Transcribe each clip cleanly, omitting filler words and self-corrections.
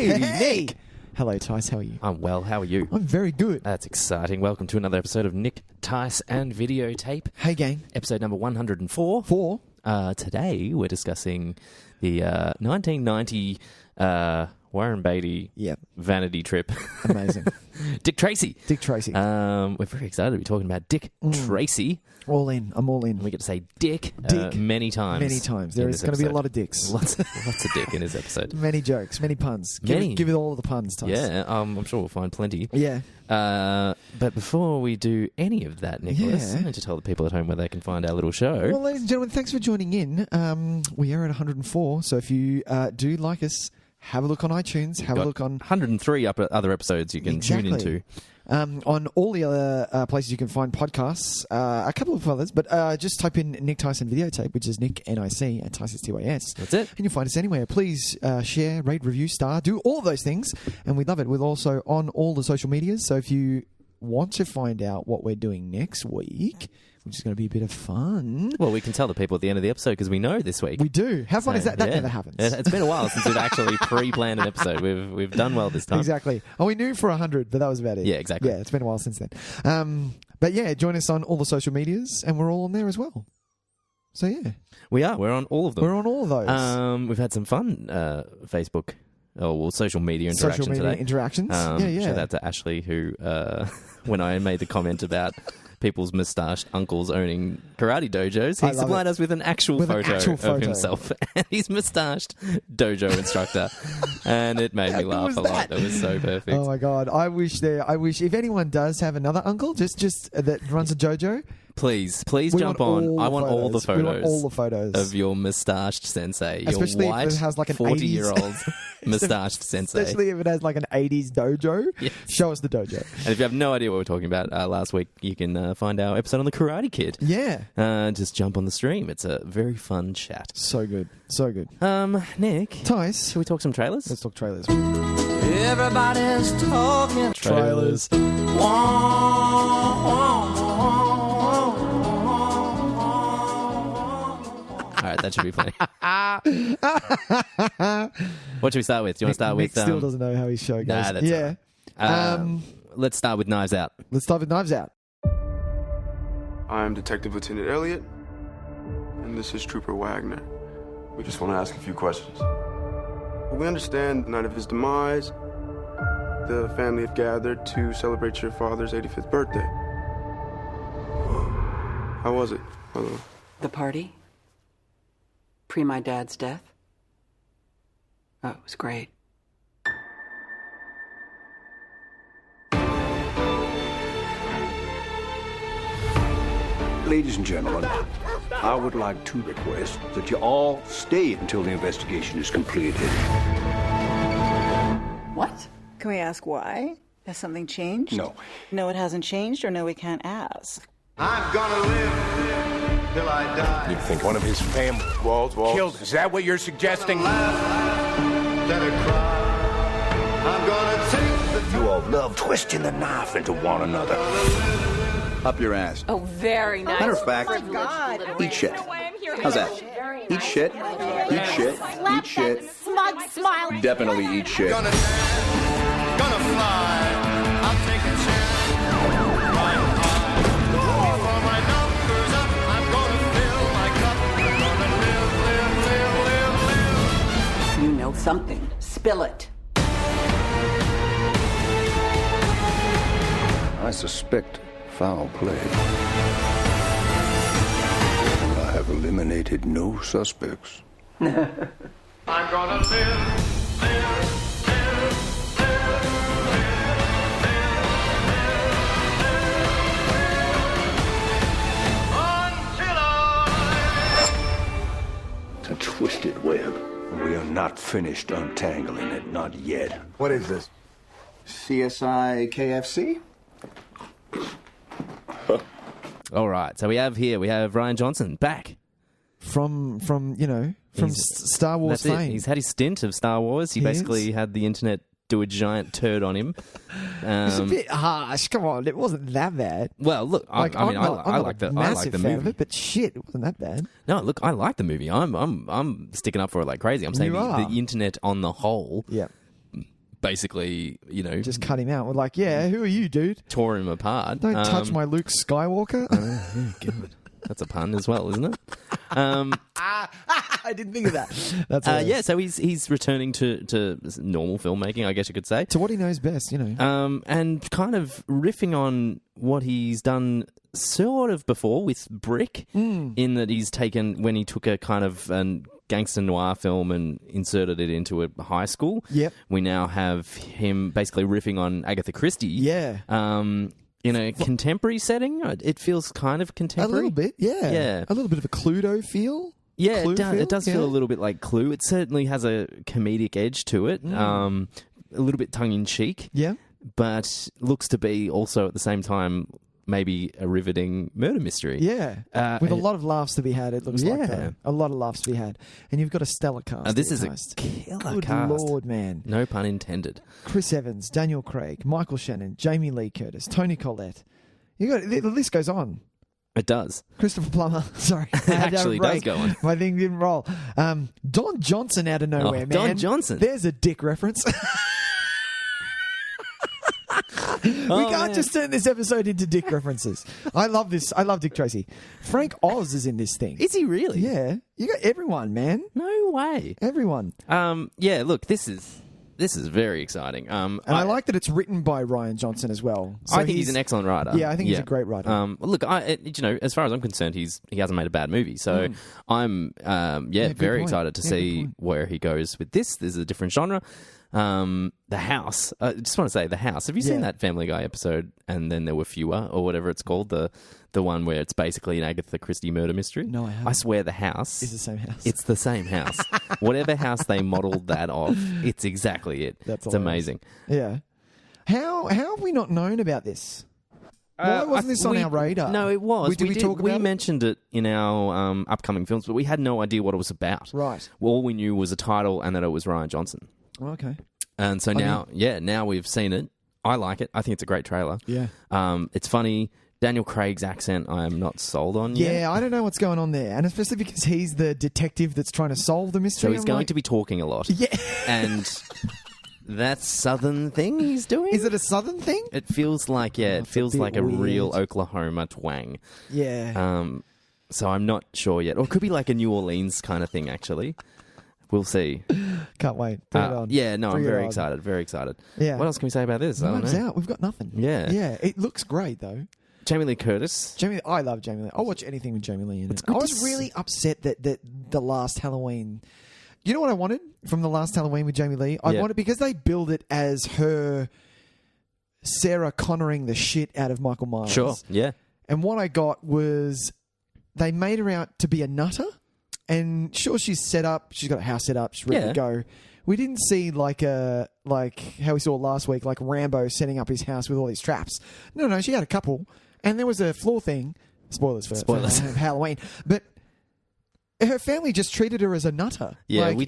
Hey, Hey. Nick. Hello, Tys. How are you? I'm well. How are you? I'm very good. That's exciting. Welcome to another episode of Nick, Tys and Videotape. Hey, gang. Episode number 104. Today, we're discussing the 1990 Warren Beatty vanity trip. Amazing. Dick Tracy. Dick Tracy. We're very excited to be talking about Dick Tracy. All in. I'm all in. We get to say Dick, Dick. many times. Many times. There is going to be a lot of dicks. Lots of Dick in this episode. Many jokes. Many puns. Many. Give it all the puns, Tys. Yeah, I'm sure we'll find plenty. Yeah. But before we do any of that, Nicholas, I need to tell the people at home where they can find our little show. Well, ladies and gentlemen, thanks for joining in. We are at 104, so if you do like us, have a look on iTunes. Have a look on 103 other episodes you can tune into. On all the other places you can find podcasts, a couple of others, but just type in Nick, Tys and Videotape, which is Nick, N-I-C, and Tys is T-Y-S. That's it. And you'll find us anywhere. Please share, rate, review, star, do all of those things, and we love it. We're also on all the social medias, so if you want to find out what we're doing next week, which is going to be a bit of fun. Well, we can tell the people at the end of the episode because we know this week. We do. How fun is that? That never happens. It's been a while since we've actually pre-planned an episode. We've done well this time. Exactly. Oh, we knew for 100, but that was about it. Yeah, exactly. Yeah, it's been a while since then. But yeah, join us on all the social medias, and we're all on there as well. So yeah. We are. We're on all of them. We're on all of those. We've had some fun Facebook... social media interaction social media interactions. Yeah. Shout out to Ashley, who, when I made the comment about people's moustached uncles owning karate dojos, he supplied us with an actual photo of himself and his moustached dojo instructor, and it made me laugh a lot. It was so perfect. Oh my god! I wish if anyone does have another uncle, just that runs a dojo. Please jump on. I want all the photos. We want all the photos of your moustached sensei. Especially your white, if it has like an 40-year-old moustached sensei. Especially if it has like an 80s dojo. Yes. Show us the dojo. And if you have no idea what we're talking about, last week you can find our episode on the Karate Kid. Yeah. Just jump on the stream. It's a very fun chat. So good. So good. Nick. Tys. Should we talk some trailers? Let's talk trailers. Everybody's talking trailers. All right, that should be plenty. What should we start with? Do you want to start Nick with... still doesn't know how his show goes. Nah, that's all right. Let's start with Knives Out. Let's start with Knives Out. I'm Detective Lieutenant Elliot, and this is Trooper Wagner. We just want to ask a few questions. We understand the night of his demise, the family have gathered to celebrate your father's 85th birthday. How was it, by the way? The party? Pre my dad's death? Oh, it was great. Ladies and gentlemen, I would like to request that you all stay until the investigation is completed. What? Can we ask why? Has something changed? No. No, it hasn't changed, or no, we can't ask. I'm gonna live till I die. You think one of his family Walls. killed? Is that what you're suggesting? Let it cry. I'm gonna take the... You all love twisting the knife into one another. Up your ass. Oh, very nice. Matter of fact, eat shit. How's that? Eat shit. Eat shit. Eat shit. Smug smile. Definitely eat shit. Gonna fly. I'll take a chance. My heart. For my numbers up. I'm gonna fill my cup. I'm gonna live. You know something. Spill it. I suspect foul play. I have eliminated no suspects. I'm gonna live. It's a twisted web. We are not finished untangling it, not yet. What is this? CSI KFC? All right, so we have Rian Johnson back From Star Wars that's fame. it. He's had his stint of Star Wars. He basically had the internet do a giant turd on him. It's a bit harsh. Come on, it wasn't that bad. Well, look, I like the fan of movie, it, but shit, it wasn't that bad. No, look, I like the movie. I'm sticking up for it like crazy. I'm saying the internet on the whole, basically, just cut him out. We're like, yeah, who are you, dude? Tore him apart. Don't touch my Luke Skywalker. God. That's a pun as well, isn't it? I didn't think of that. That's so he's returning to normal filmmaking, I guess you could say. To what he knows best, and kind of riffing on what he's done sort of before with Brick, in that he's taken, when he took a kind of gangster noir film and inserted it into a high school. Yep. We now have him basically riffing on Agatha Christie. Yeah. In a contemporary setting, it feels kind of contemporary. A little bit, yeah. Yeah. A little bit of a Cluedo feel. Yeah, Clue it does feel a little bit like Clue. It certainly has a comedic edge to it, a little bit tongue-in-cheek. Yeah. But looks to be also at the same time maybe a riveting murder mystery. Yeah. With a lot of laughs to be had, it looks like. Though. A lot of laughs to be had. And you've got a stellar cast. This is a killer Good cast. Lord, man. No pun intended. Chris Evans, Daniel Craig, Michael Shannon, Jamie Lee Curtis, Toni Collette. The list goes on. It does. Christopher Plummer. Sorry. It actually does go on. My thing didn't roll. Don Johnson out of nowhere, man. Don Johnson. There's a dick reference. We can't just turn this episode into dick references. I love this. I love Dick Tracy. Frank Oz is in this thing. Is he really? Yeah. You got everyone, man. No way. Everyone. Yeah, look, this is very exciting. And I like that it's written by Rian Johnson as well. So I think he's an excellent writer. Yeah, I think he's a great writer. Look, as far as I'm concerned, he hasn't made a bad movie. So I'm very excited to see where he goes with this. There's a different genre. The House. I just want to say The House. Have you seen that Family Guy episode? And then there were fewer, or whatever it's called. The one where it's basically an Agatha Christie murder mystery. No, I haven't. I swear The House is the same house. It's the same house. Whatever house they modelled that off, it's exactly it. It's amazing. Yeah. How have we not known about this? Why wasn't this on our radar? No, it was. Did we talk about it? We mentioned it in our upcoming films, but we had no idea what it was about. Right. All we knew was a title and that it was Rian Johnson. Okay. And so now we've seen it. I like it. I think it's a great trailer. Yeah. It's funny. Daniel Craig's accent, I am not sold on yet. Yeah, I don't know what's going on there. And especially because he's the detective that's trying to solve the mystery. So he's going to be talking a lot. Yeah. And that southern thing he's doing? Is it a southern thing? It feels like, it feels like a real Oklahoma twang. Yeah. So I'm not sure yet. Or it could be like a New Orleans kind of thing, actually. We'll see. Can't wait. Bring it on. Yeah, no, Bring I'm very excited. Very excited. Yeah. What else can we say about this? I don't know. Out. We've got nothing. Yeah. Yeah. It looks great, though. Jamie Lee Curtis. I love Jamie Lee. I'll watch anything with Jamie Lee in it. I was really upset that the last Halloween... You know what I wanted from the last Halloween with Jamie Lee? I wanted, because they build it as her Sarah Connoring the shit out of Michael Myers. Sure, yeah. And what I got was they made her out to be a nutter. And sure, she's set up. She's got a house set up. She's ready to go. We didn't see like how we saw last week, like Rambo setting up his house with all these traps. No, she had a couple. And there was a floor thing. Spoilers for Halloween. But her family just treated her as a nutter. Yeah, I think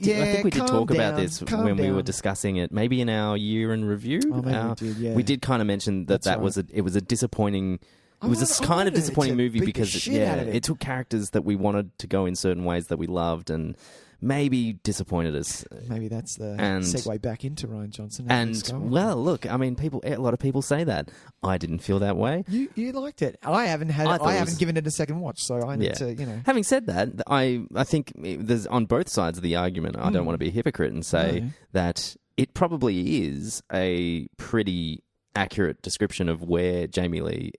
we did talk about this when we were discussing it. Maybe in our year in review. Oh, maybe we did, yeah. We did kind of mention that was a disappointing... It was a kind of disappointing movie because it took characters that we wanted to go in certain ways that we loved and maybe disappointed us. Maybe that's the segue back into Rian Johnson. Well, look, I mean, a lot of people say that. I didn't feel that way. You liked it. I haven't haven't given it a second watch, so I need to, Having said that, I think there's on both sides of the argument. I don't want to be a hypocrite and say that it probably is a pretty accurate description of where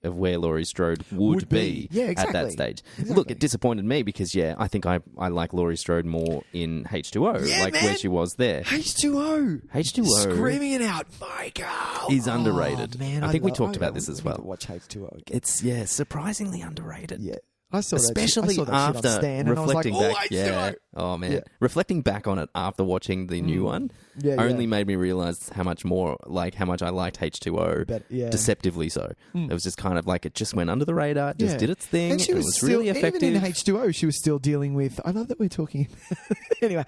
Laurie Strode would be at that stage. Exactly. Look, it disappointed me because, I think I like Laurie Strode more in H2O, where she was there. H2O. Screaming it out, Michael. Is underrated. Man, I think we talked about this as well. Watch H2O again. It's surprisingly underrated. Yeah. I saw especially that after Stan, reflecting like, back. Oh man, reflecting back on it after watching the new one, only made me realize how much I liked H2O. Deceptively so. It was just kind of like it just went under the radar, just did its thing. And she was really effective. Even in H2O, she was still dealing with. I love that we're talking Anyway,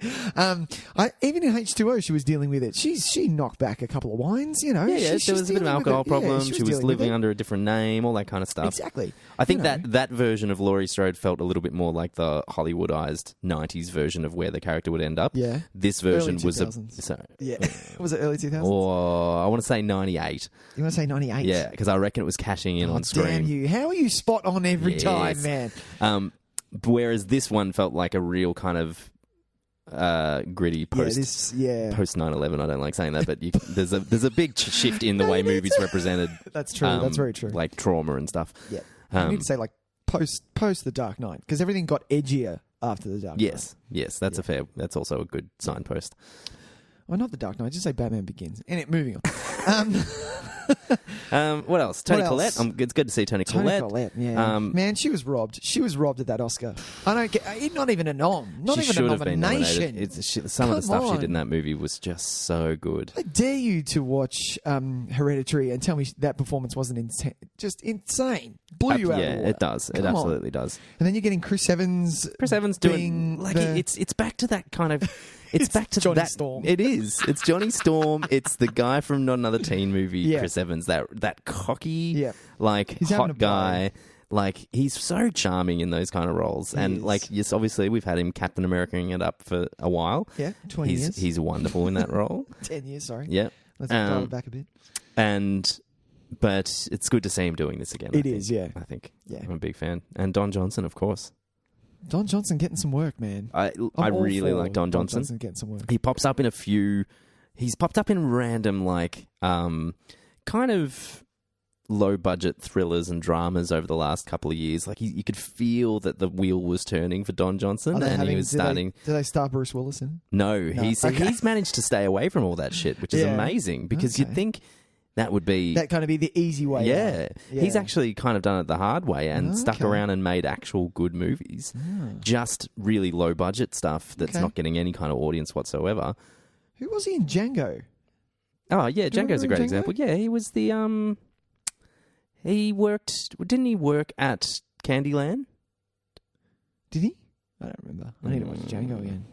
even in H2O, she was dealing with it. She knocked back a couple of wines, you know. Yeah, there was a bit of alcohol problem. Yeah, she was living under a different name, all that kind of stuff. Exactly. I think that version of Laurie Strode felt a little bit more like the Hollywoodized 90s version of where the character would end up. Yeah. This version was yeah. Was it early 2000s? Or I want to say 98. You want to say 98? Yeah, because I reckon it was cashing in on screen. Damn you. How are you spot on every time, man? Whereas this one felt like a real kind of gritty post 9/11. I don't like saying that, but there's a big shift in the way movies represented. That's true. That's very true. Like trauma and stuff. Yeah, I need to say like post the Dark Knight, because everything got edgier after the Dark Knight. Yes, that's that's also a good signpost. Well, not the Dark Knight. Just say Batman Begins. And moving on. What else? Toni Collette. It's good to see Toni Collette. Toni Collette, yeah. Man, she was robbed. She was robbed at that Oscar. I don't get. Not even a nom. Not she even a nomination. Some of the stuff she did in that movie was just so good. I dare you to watch Hereditary and tell me that performance wasn't just insane. Blew you out of the water. It does. It absolutely does. And then you're getting Chris Evans. Chris Evans doing like it's back to that kind of. It's back to Johnny that. Storm. It is. It's Johnny Storm. It's the guy from Not Another Teen movie, Chris Evans. That cocky, he's hot guy. Like, he's so charming in those kind of roles. And yes, obviously we've had him Captain America-ing it up for a while. Yeah, 20 years. He's wonderful in that role. 10 years, sorry. Yeah. Let's dial it back a bit. But it's good to see him doing this again. It is, yeah. I think. Yeah. I'm a big fan. And Don Johnson, of course. Don Johnson getting some work, man. I really like Don Johnson. Getting some work. He pops up in he's popped up in random, kind of low-budget thrillers and dramas over the last couple of years. Like, you could feel that the wheel was turning for Don Johnson, and he was starting... Did they star Bruce Willis in it? No. He's managed to stay away from all that shit, which is amazing, because you'd think... That would be... That kind of be the easy way out. Yeah. He's actually kind of done it the hard way and stuck around and made actual good movies. Just really low-budget stuff that's not getting any kind of audience whatsoever. Who was he in Django? Oh, yeah, Django's a great example. Yeah, he was the... Didn't he work at Candyland? Did he? I don't remember. I need to watch Django again.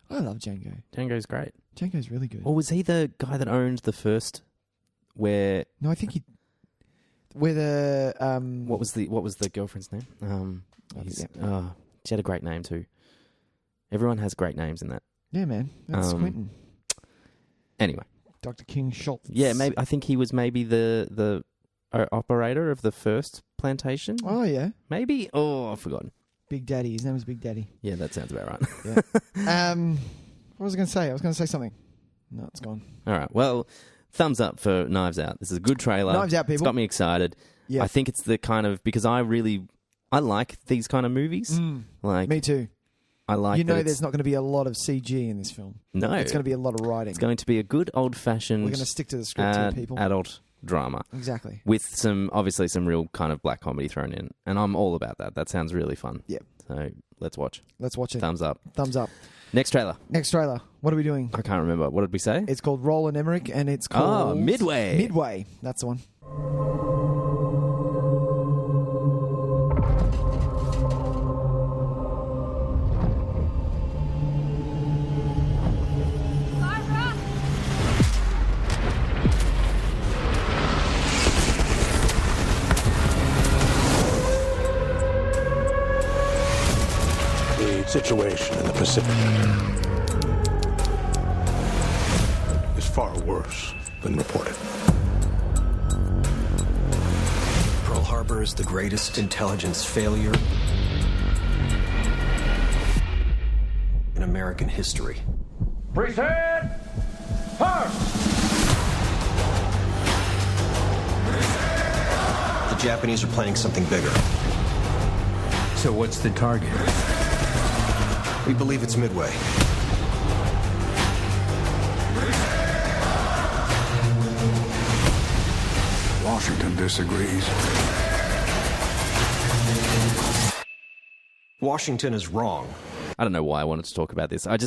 I love Django. Django's great. Django's really good. Or was he the guy that owned the first... No, I think he. Where the what was the girlfriend's name? She had a great name too. Everyone has great names in that. Yeah, man. That's Quentin. Anyway, Dr. King Schultz. Yeah, maybe I think he was the operator of the first plantation. Oh yeah, maybe. Oh, I've forgotten. Big Daddy. His name was Big Daddy. Yeah, that sounds about right. Yeah. What was I going to say? I was going to say something. No, it's gone. All right. Well. Thumbs up for Knives Out. This is a good trailer. Knives Out, people. It's got me excited. Yeah. I think it's the kind of... Because I like these kind of movies. Like me too. I like there's not going to be a lot of CG in this film. No. It's going to be a lot of writing. It's going to be a good old-fashioned... We're going to stick to the script here, people. Adult drama. Exactly. With obviously some real kind of black comedy thrown in. And I'm all about that. That sounds really fun. Yeah. So let's watch. Let's watch it. Thumbs up. Thumbs up. Next trailer. What are we doing? I can't remember. What did we say? It's called Roland Emmerich, and it's called... Midway. Midway. That's the one. The situation in the Pacific is far worse than reported. Pearl Harbor is the greatest intelligence failure in American history. Present first! The Japanese are planning something bigger. So what's the target? We believe it's Midway. Washington disagrees. Washington is wrong. I don't know why I wanted to talk about this. I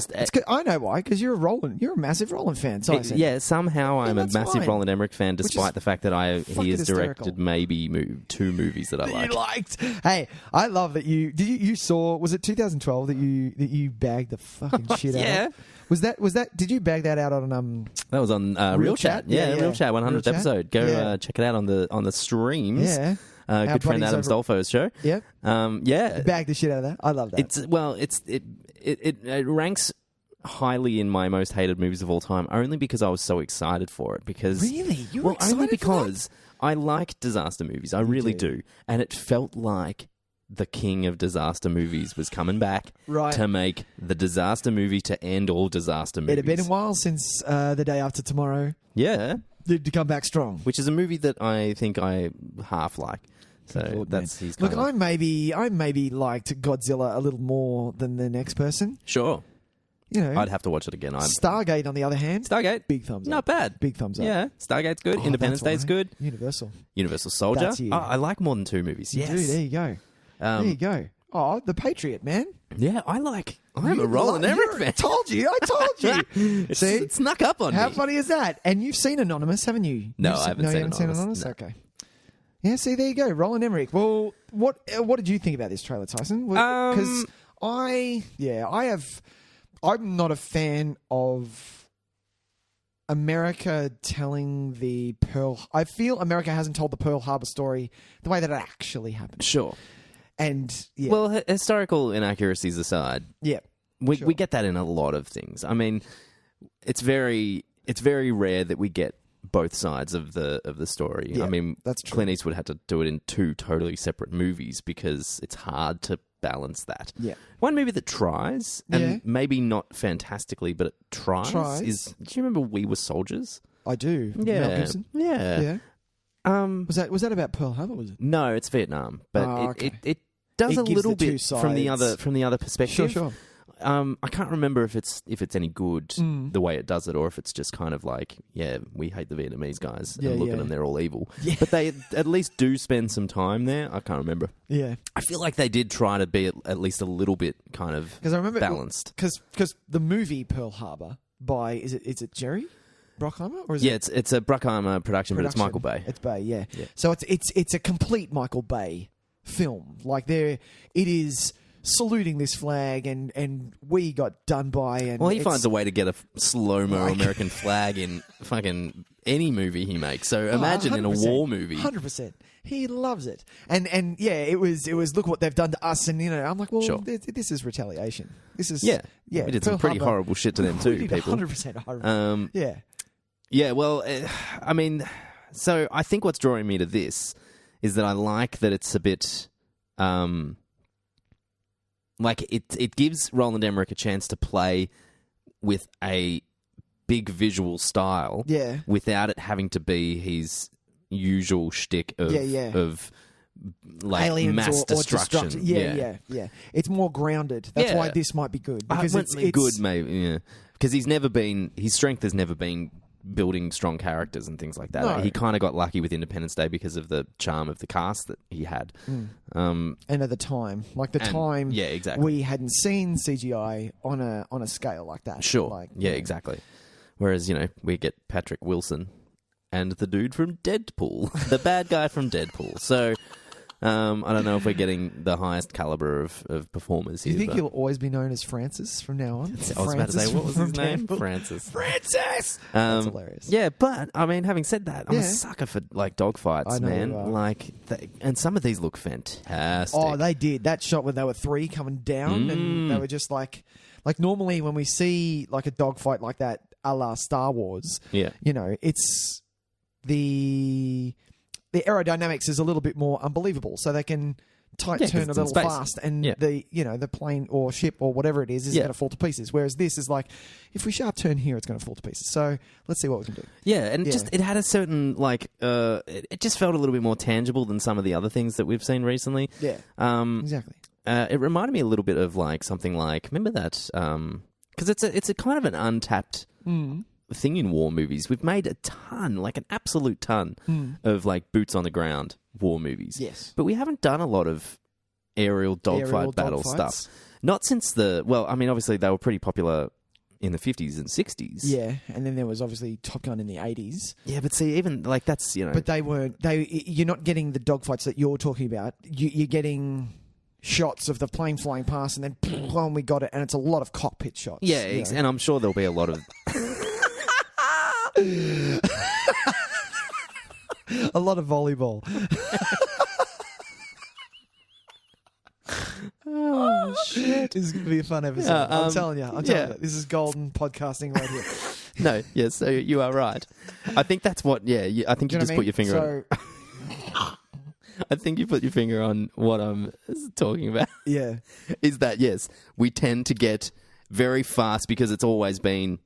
know why, because you're a massive Roland fan. So somehow I'm a massive Roland Emmerich fan, despite the fact that he has hysterical. directed maybe 2 movies that I liked. You liked. Hey, I love that you saw. Was it 2012 that you bagged the fucking shit out? Yeah. Was that? Did you bag that out on That was on Real Chat. Yeah, Real Chat 100th episode. Go check it out on the streams. Yeah. Good friend Adam Stolfo's show. Yep. Yeah. Bag the shit out of that. I love that. It ranks highly in my most hated movies of all time, only because I was so excited for it. Because really, you were excited only for because I like disaster movies. I really do, and it felt like the king of disaster movies was coming back to make the disaster movie to end all disaster movies. It had been a while since The Day After Tomorrow. Yeah. To come back strong. Which is a movie that I think I half like. So Look, I maybe liked Godzilla a little more than the next person. Sure. You know, I'd have to watch it again. Stargate, on the other hand. Stargate. Big thumbs up. Not bad. Big thumbs up. Yeah. Stargate's good. Independence Day's good. Universal Soldier. That's you. I like more than 2 movies. Yes. Dude, there you go. There you go. Oh, The Patriot, man. Yeah, I'm a Roland Emmerich fan. I told you. See? It snuck up on me. How funny is that? And you've seen Anonymous, haven't you? No, I haven't seen Anonymous. No. Okay. Yeah, see, there you go. Roland Emmerich. Well, what did you think about this trailer, Tyson? Because I'm not a fan of America telling the I feel America hasn't told the Pearl Harbor story the way that it actually happened. Sure. And yeah. Well, historical inaccuracies aside, we get that in a lot of things. I mean, it's very rare that we get both sides of the story. Yeah, I mean, that's true. Clint Eastwood had to do it in 2 totally separate movies because it's hard to balance that. Yeah. One movie that tries, and maybe not fantastically, but it tries. Is, do you remember We Were Soldiers? I do. Yeah. Mel Gibson? Yeah. Was that about Pearl Harbor? Was it? No, it's Vietnam, but it does a gives little the two bit from the other perspective. Sure. I can't remember if it's any good the way it does it, or if it's just kind of like, we hate the Vietnamese guys and look at them, they're all evil. Yeah. But they at least do spend some time there. I can't remember. Yeah, I feel like they did try to be at least a little bit kind of balanced. Because the movie Pearl Harbor by is it Jerry Bruckheimer, or is it? It's a Bruckheimer production, but it's Michael Bay. It's Bay, yeah. So it's a complete Michael Bay film. Like it is saluting this flag, and we got done by. And he finds a way to get a slow-mo American flag in fucking any movie he makes. So imagine in a war movie. 100%. He loves it. And it was look what they've done to us, and I'm like, well, this is retaliation. This is we did some pretty horrible shit to them too, people. 100% horrible. Yeah, well, I mean, so I think what's drawing me to this is that I like that it's a bit, like it gives Roland Emmerich a chance to play with a big visual style, without it having to be his usual shtick of like aliens mass destruction. Yeah. It's more grounded. That's why this might be good, because it's good, maybe. Because his strength has never been building strong characters and things like that. No. He kind of got lucky with Independence Day because of the charm of the cast that he had. And at the time, exactly. we hadn't seen CGI on a scale like that. Sure. Exactly. Whereas, we get Patrick Wilson and the dude from Deadpool, the bad guy from Deadpool. So I don't know if we're getting the highest caliber of performers here. Do you think he'll always be known as Francis from now on? I was about to say, what was his name? Francis. That's hilarious. Yeah, but I mean, having said that, I'm a sucker for like dogfights, man. Like, and some of these look fantastic. Oh, they did. That shot when they were 3 coming down, and they were just like normally when we see like a dogfight like that, a la Star Wars. Yeah, it's the aerodynamics is a little bit more unbelievable, so they can turn a little fast, and the plane or ship or whatever it is going to fall to pieces. Whereas this is like, if we sharp turn here, it's going to fall to pieces. So let's see what we can do. Yeah, and just it had a certain it just felt a little bit more tangible than some of the other things that we've seen recently. Yeah, exactly. It reminded me a little bit of like something like, remember that because it's a kind of an untapped thing in war movies. We've made a ton, like an absolute ton of like boots on the ground war movies. Yes. But we haven't done a lot of aerial dogfight battle stuff. Not since obviously they were pretty popular in the 50s and 60s. Yeah, and then there was obviously Top Gun in the 80s. Yeah, but see, even like that's, But you're not getting the dogfights that you're talking about. You're getting shots of the plane flying past and then boom, we got it, and it's a lot of cockpit shots. Yeah, and I'm sure there'll be a lot of... a lot of volleyball. Oh, shit. This is going to be a fun episode. I'm telling you. This is golden podcasting right here. No, yes, so you are right. I think that's what, I think you just put your finger on it. I think you put your finger on what I'm talking about. Yeah. Is that, yes, we tend to get very fast because it's always been...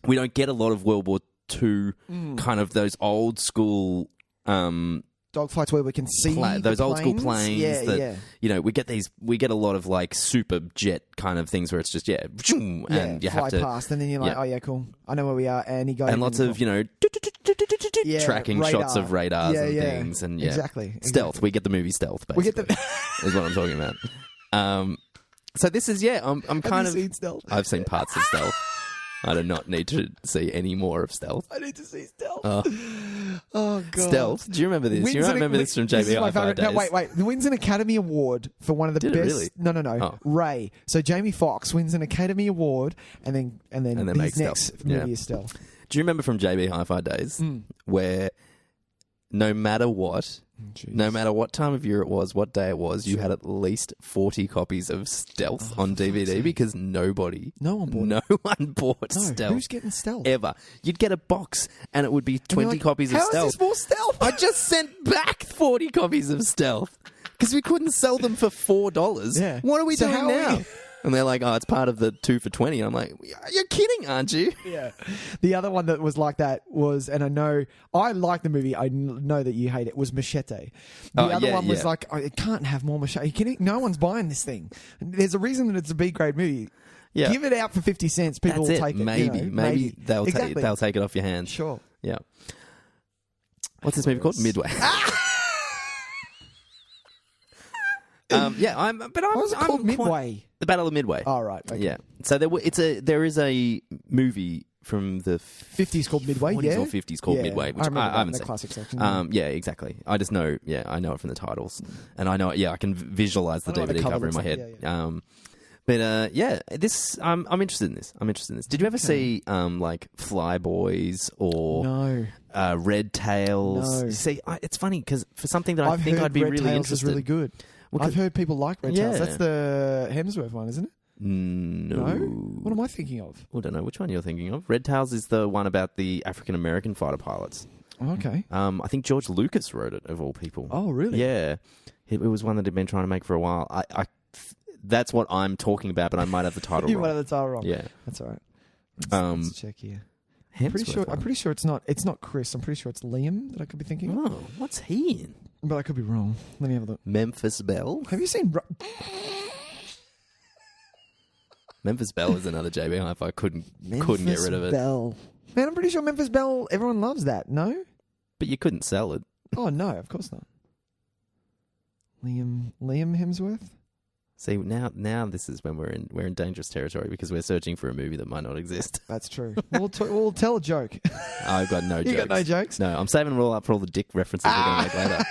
We don't get a lot of World War II, kind of those old school... dogfights where we can see those old school planes. We get a lot of like super jet kind of things where it's just and you have to fly past, and then you're like, oh yeah, cool, I know where we are, and lots of tracking radar. shots of radars and things, and exactly stealth. We get the movie Stealth. Basically, we get the is what I'm talking about. So this is I'm kind of seen Stealth? I've seen parts of Stealth. I do not need to see any more of Stealth. I need to see Stealth. Oh, God. Stealth. Do you remember this? You remember this from JB Hi-Fi days? No, wait. It wins an Academy Award for one of the best. Really? No. Oh. Ray. So Jamie Foxx wins an Academy Award, and then his next movie is Stealth. Do you remember from JB Hi-Fi days where no matter what time of year it was, what day it was, you had at least 40 copies of Stealth on DVD because no one bought Stealth. Who's getting Stealth? Ever. You'd get a box and it would be 20 copies of Stealth. How is this more Stealth? I just sent back 40 copies of Stealth because we couldn't sell them for $4. Yeah. What are we doing now? And they're like, oh, it's part of the 2 for $20. And I'm like, you're kidding, aren't you? Yeah. The other one that was like that was, and I know, I like the movie, I know that you hate it, was Machete. The other one was like, oh, it can't have more Machete. Are you kidding? No one's buying this thing. There's a reason that it's a B-grade movie. Yeah. Give it out for 50 cents. People will take it. Maybe they'll take it off your hands. Sure. Yeah. What's this movie called? Midway. What's it called? Midway. The Battle of Midway. Oh, right. Okay. Yeah. So there is a movie from the 50s called Midway. 40s or 50s called Midway, which I haven't seen. Classic section. Yeah, exactly. I just know. Yeah, I know it from the titles, and I know. Yeah, I can visualize the DVD cover in my head. This I'm interested in this. Did you ever see like Flyboys or Red Tails? No. See, it's funny because for something that I think I'd be Red really Tails interested. Is really good. I've heard people like Red Tails. That's the Hemsworth one, isn't it? No. What am I thinking of? I don't know which one you're thinking of. Red Tails is the one about the African American fighter pilots. Okay. I think George Lucas wrote it, of all people. Oh, really? Yeah. It was one that he'd been trying to make for a while. That's what I'm talking about, but I might have the title You wrong. might have the title wrong. Yeah. That's all right. Let's check here. I'm pretty sure it's not Chris. I'm pretty sure it's Liam that I could be thinking of. Oh, what's he in? But I could be wrong. Let me have a look. Memphis Belle? Have you seen... Memphis Belle is another JB Hi-Fi. Couldn't get rid of it. Belle. Man, I'm pretty sure Memphis Belle, everyone loves that, no? But you couldn't sell it. Oh, no, of course not. Liam Hemsworth? See, now this is when we're in dangerous territory because we're searching for a movie that might not exist. That's true. We'll tell a joke. I've got no jokes. You got no jokes? No, I'm saving it all up for all the dick references we're going to make later.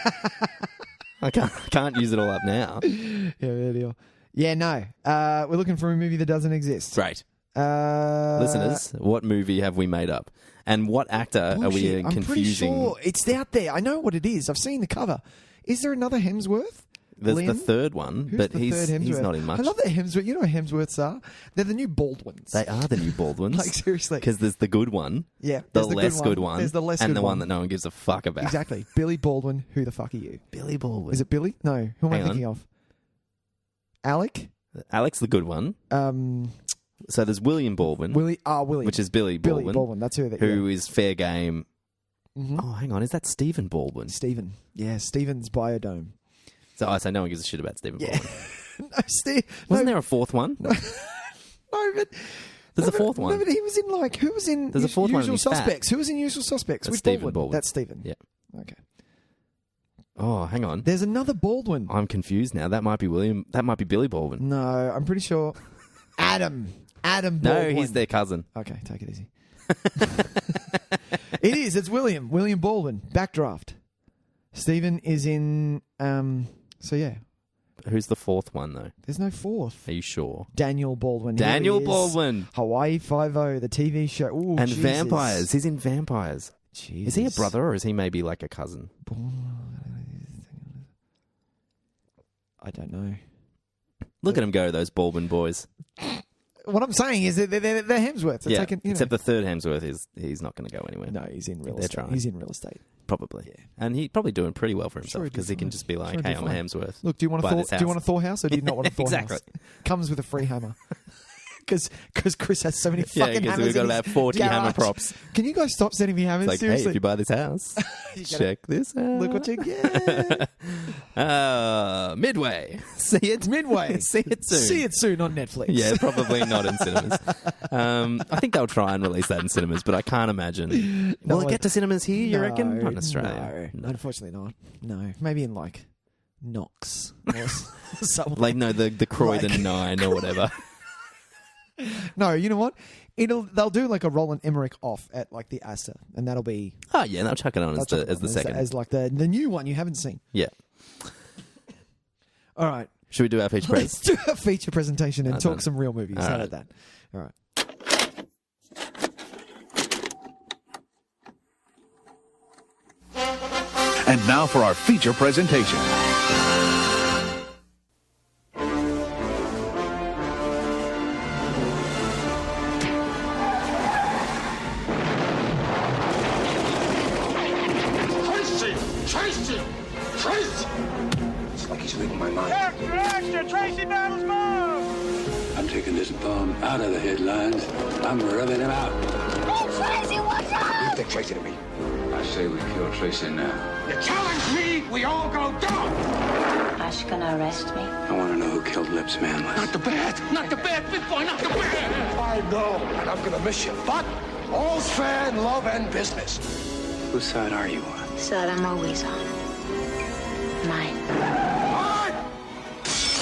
I can't use it all up now. Yeah, deal. Yeah, no. We're looking for a movie that doesn't exist. Great. Listeners, what movie have we made up? And what actor are we confusing? I'm pretty sure it's out there. I know what it is. I've seen the cover. Is there another Hemsworth? There's Liam? the third one, Who's but the he's third Hemsworth? not in much. I love that Hemsworth. You know what Hemsworths are? They're the new Baldwins. They are the new Baldwins. Like, seriously. Because there's the good one. Yeah. The less good one. There's the less and good the one that no one gives a fuck about. Exactly. Billy Baldwin. Who the fuck are you? Billy Baldwin. Is it Billy? No. Who am I Hang thinking of? Alec? Alec's the good one. So there's William Baldwin. Willie. Which is Billy Baldwin. Billy Baldwin. That's who is fair game. Mm-hmm. Oh, hang on. Is that Stephen Baldwin? Stephen. Yeah, Stephen's Biodome. So I say no one gives a shit about Stephen Baldwin. Wasn't there a fourth one? No, but... There's a fourth one. No, but he was in like... Who was in There's a fourth Usual one Suspects? Who was in Usual Suspects? That's With Stephen Baldwin. That's Stephen. Yeah. Okay. Oh, hang on. There's another Baldwin. I'm confused now. That might be William. That might be Billy Baldwin. No, I'm pretty sure. Adam Baldwin. No, he's their cousin. Okay, take it easy. It is. It's William Baldwin. Backdraft. Stephen is in. So yeah. Who's the fourth one though? There's no fourth. Are you sure? Daniel Baldwin. Daniel Baldwin. Hawaii Five-0, the TV show. Ooh, and Jesus. Vampires. He's in Vampires. Jesus. Is he a brother or is he maybe like a cousin? I don't know. Look at him go, those Baldwin boys. What I'm saying is that they're Hemsworths. Yeah, except the third Hemsworth he's not going to go anywhere. No, he's in real estate. Trying. He's in real estate. Probably. Yeah. And he's probably doing pretty well for himself because he can just be like, hey, I'm a Hemsworth. Look, do you want a Thor house or do you not want a Thor exactly. house? Comes with a free hammer. Because Chris has so many fucking hammers. We've got about 40 hammer props. Can you guys stop sending me hammers? It's like, seriously? hey, if you buy this house, check this out. Look what you get. Midway. See it? Midway. See it soon. See it soon on Netflix. Yeah, probably not in cinemas. I think they'll try and release that in cinemas, but I can't imagine. Will it get to cinemas here, you reckon? Not in Australia. No, unfortunately not. No. Maybe in like Knox. Or something. Like, no, the Croydon 9 or whatever. No, you know what? They'll do like a Roland Emmerich off at like the Astor, and that'll be. Oh yeah, they'll chuck it on as the second, as like the new one you haven't seen. Yeah. All right. Should we do our feature Let's do a feature presentation and talk some real movies. How about that? All right. And now for our feature presentation. Tracy! It's like he's reading my mind. Extra! Tracy battles mom! I'm taking this bum out of the headlines. I'm rubbing him out. Oh, Tracy, watch out! You take Tracy to me. I say we kill Tracy now. You challenge me, we all go down! Are you gonna arrest me? I want to know who killed Lips Manless. Not the bad, big boy, not the bad! I know, and I'm gonna miss you. But all's fair in love and business. Whose side are you on? Side I'm always on. Mine. What?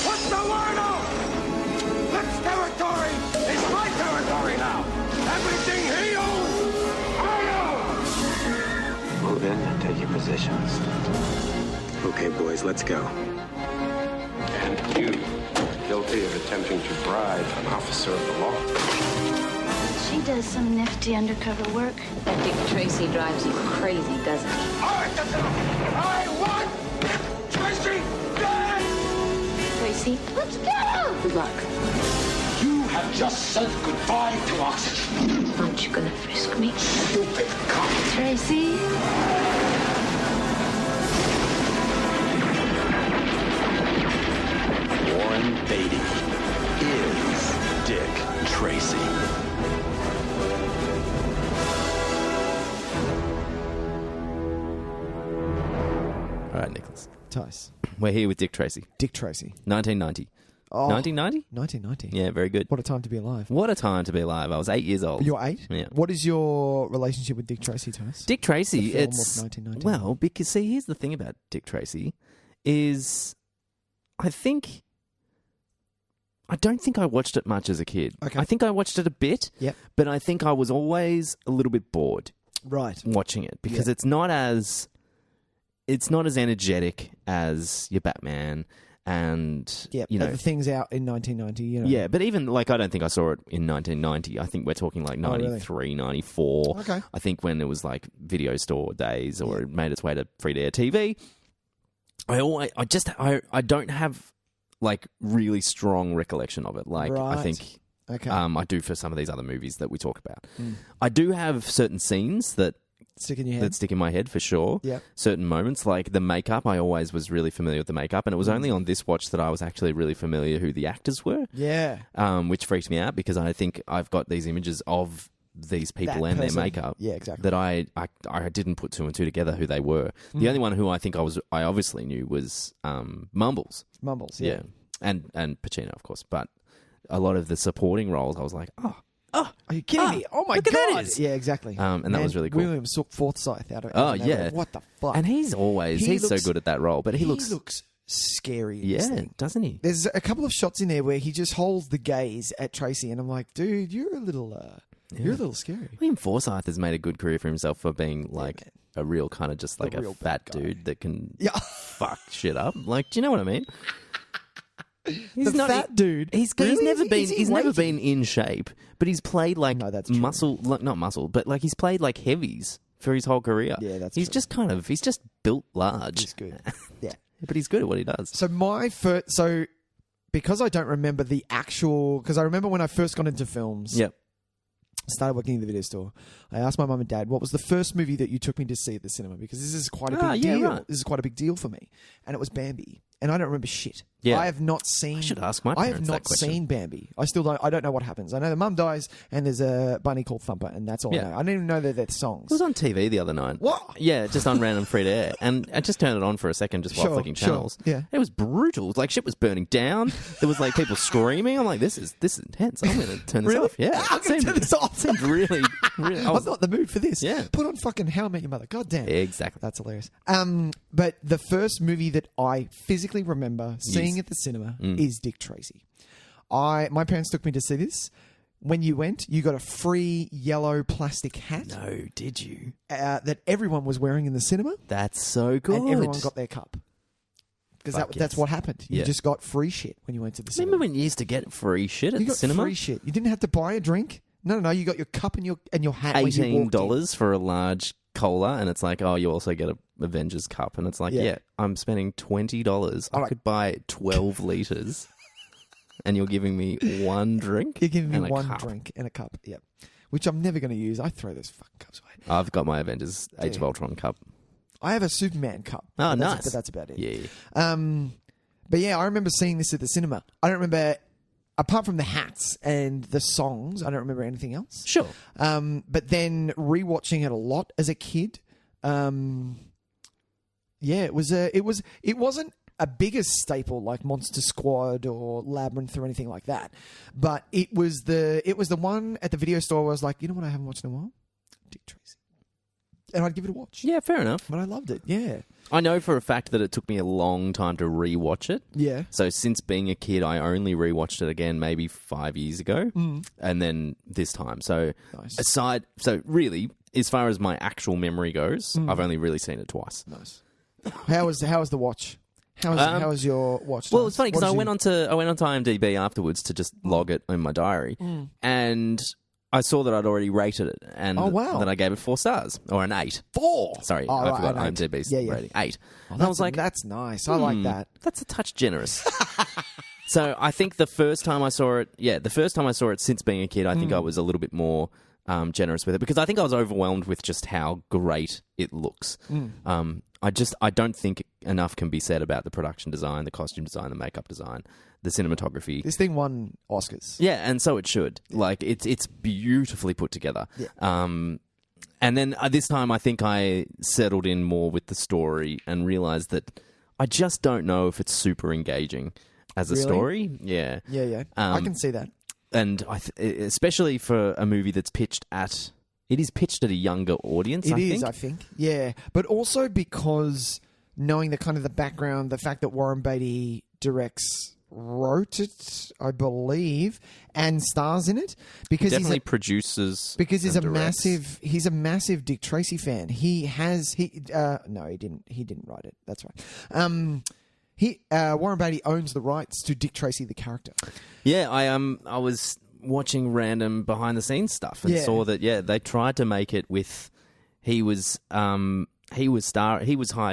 What's the word out? Lips territory is my territory now. Everything he owns, I own. Move in and take your positions. Okay, boys, let's go. And you, guilty of attempting to bribe an officer of the law. She does some nifty undercover work. That Dick Tracy drives you crazy, doesn't he? All right, that's enough. I want Tracy dead! Tracy, let's go! Good luck. You have just said goodbye to oxygen. Aren't you gonna frisk me? Stupid cop. Tracy? Warren Beatty is Dick Tracy. All right, Nicholas. Tys. We're here with Dick Tracy. Dick Tracy. 1990. Oh, 1990? 1990. Yeah, very good. What a time to be alive. What a time to be alive. I was 8 years old. You're 8? Yeah. What is your relationship with Dick Tracy, Tys? Dick Tracy, the film it's... of 1990. Well, because, see, here's the thing about Dick Tracy is I don't think I watched it much as a kid. Okay. I think I watched it a bit, Yep. but I think I was always a little bit bored Right. watching it because Yep. it's not as energetic as your Batman and Yeah, you know the things out in 1990. You know. Yeah, but even like I don't think I saw it in 1990. I think we're talking like 93, 94. Okay. I think when it was like video store days or it made its way to free-to-air TV. I don't have like really strong recollection of it. Like Right. I think Okay. I do for some of these other movies that we talk about. I do have certain scenes that Stick in your head. that stick in my head for sure. Yeah. Certain moments, like the makeup, I always was really familiar with the makeup, and it was only on this watch that I was actually really familiar who the actors were. Yeah. Which freaks me out because I think I've got these images of these people That and person. their makeup. Yeah, exactly. That I didn't put two and two together who they were. The only one who I think I obviously knew was Mumbles. Mumbles. Yeah. And Pacino, of course, but a lot of the supporting roles, I was like, oh, Are you kidding me? Oh my look God. at that is. Yeah, exactly. And that was really cool. William Forsythe out of what the fuck? And he's so good at that role, but he looks scary. Yeah, doesn't he? There's a couple of shots in there where he just holds the gaze at Tracy, and I'm like, dude, you're a little scary. William Forsythe has made a good career for himself for being like a real kind of just like a fat dude that can fuck shit up. Like, do you know what I mean? He's not fat dude. He's never been in shape, but he's played like muscle, not muscle, but like he's played like heavies for his whole career. Yeah, he's true. He's just built large. He's good. Yeah, but he's good at what he does. So because I don't remember because I remember when I first got into films. Yep. Started working in the video store. I asked my mum and dad, what was the first movie that you took me to see at the cinema? Because this is quite a big deal. Right. This is quite a big deal for me. And it was Bambi. And I don't remember shit. Yeah. I have not seen... I should ask my parents that question. seen Bambi. I don't know what happens. I know the mum dies and there's a bunny called Thumper, and that's all I know. I didn't even know that they're songs. It was on TV the other night. What? Yeah, just on random free to air. And I just turned it on for a second just while flicking channels. Yeah. It was brutal. It was like shit was burning down. There was like people screaming. I'm like, this is intense. I'm going to turn this off. Yeah. I'm going to turn this off. Seemed really... I'm not in the mood for this. Yeah. Put on fucking How I Met Your Mother. God damn. Exactly. That's hilarious. But the first movie that I physically remember seeing at the cinema is Dick Tracy. My parents took me to see this. When you went, you got a free yellow plastic hat. No, did you? That everyone was wearing in the cinema. That's so good. And everyone got their cup. Because that's what happened. You just got free shit when you went to the cinema. Remember when you used to get free shit at the cinema? You got free shit. You didn't have to buy a drink. No. You got your cup and your hat. $18 for a large cola, and it's like, oh, you also get a Avengers cup, and it's like, I'm spending $20. I could buy 12 liters, and you're giving me one drink. You're giving me one drink and a cup. Yep. Which I'm never going to use. I throw those fucking cups away. I've got my Avengers Age of Ultron cup. I have a Superman cup. Oh, nice. But that's about it. Yeah. But yeah, I remember seeing this at the cinema. I don't remember, apart from the hats and the songs, I don't remember anything else. Sure. But then rewatching it a lot as a kid. It wasn't a bigger staple like Monster Squad or Labyrinth or anything like that. But it was the one at the video store where I was like, you know what I haven't watched in a while? Dick Tracy. And I'd give it a watch. Yeah, fair enough. But I loved it, yeah. I know for a fact that it took me a long time to rewatch it. Yeah. So since being a kid, I only rewatched it again maybe 5 years ago. And then this time. So really, as far as my actual memory goes, I've only really seen it twice. Nice. How was the watch? How was your watch? Well, it's funny because I went onto IMDb afterwards to just log it in my diary. And I saw that I'd already rated it, and that I gave it 4 stars, or an 8. 4? Sorry, I forgot IMDb's rating. 8. And I was like, that's nice. I like that. That's a touch generous. So I think the first time I saw it since being a kid, I think I was a little bit more generous with it, because I think I was overwhelmed with just how great it looks. I don't think enough can be said about the production design, the costume design, the makeup design, the cinematography. This thing won Oscars. Yeah, and so it should. Yeah. Like, it's beautifully put together. Yeah. And then this time I think I settled in more with the story and realised that I just don't know if it's super engaging as a story. Yeah. Yeah. I can see that. And especially for a movie that's pitched at... It is pitched at a younger audience, I think. Yeah. But also because knowing the kind of the background, the fact that Warren Beatty wrote it, I believe, and stars in it. Because definitely produces. Because he's a massive Dick Tracy fan. He didn't write it. That's right. Warren Beatty owns the rights to Dick Tracy the character. Yeah, I was watching random behind the scenes stuff and saw that they tried to make it with he was hired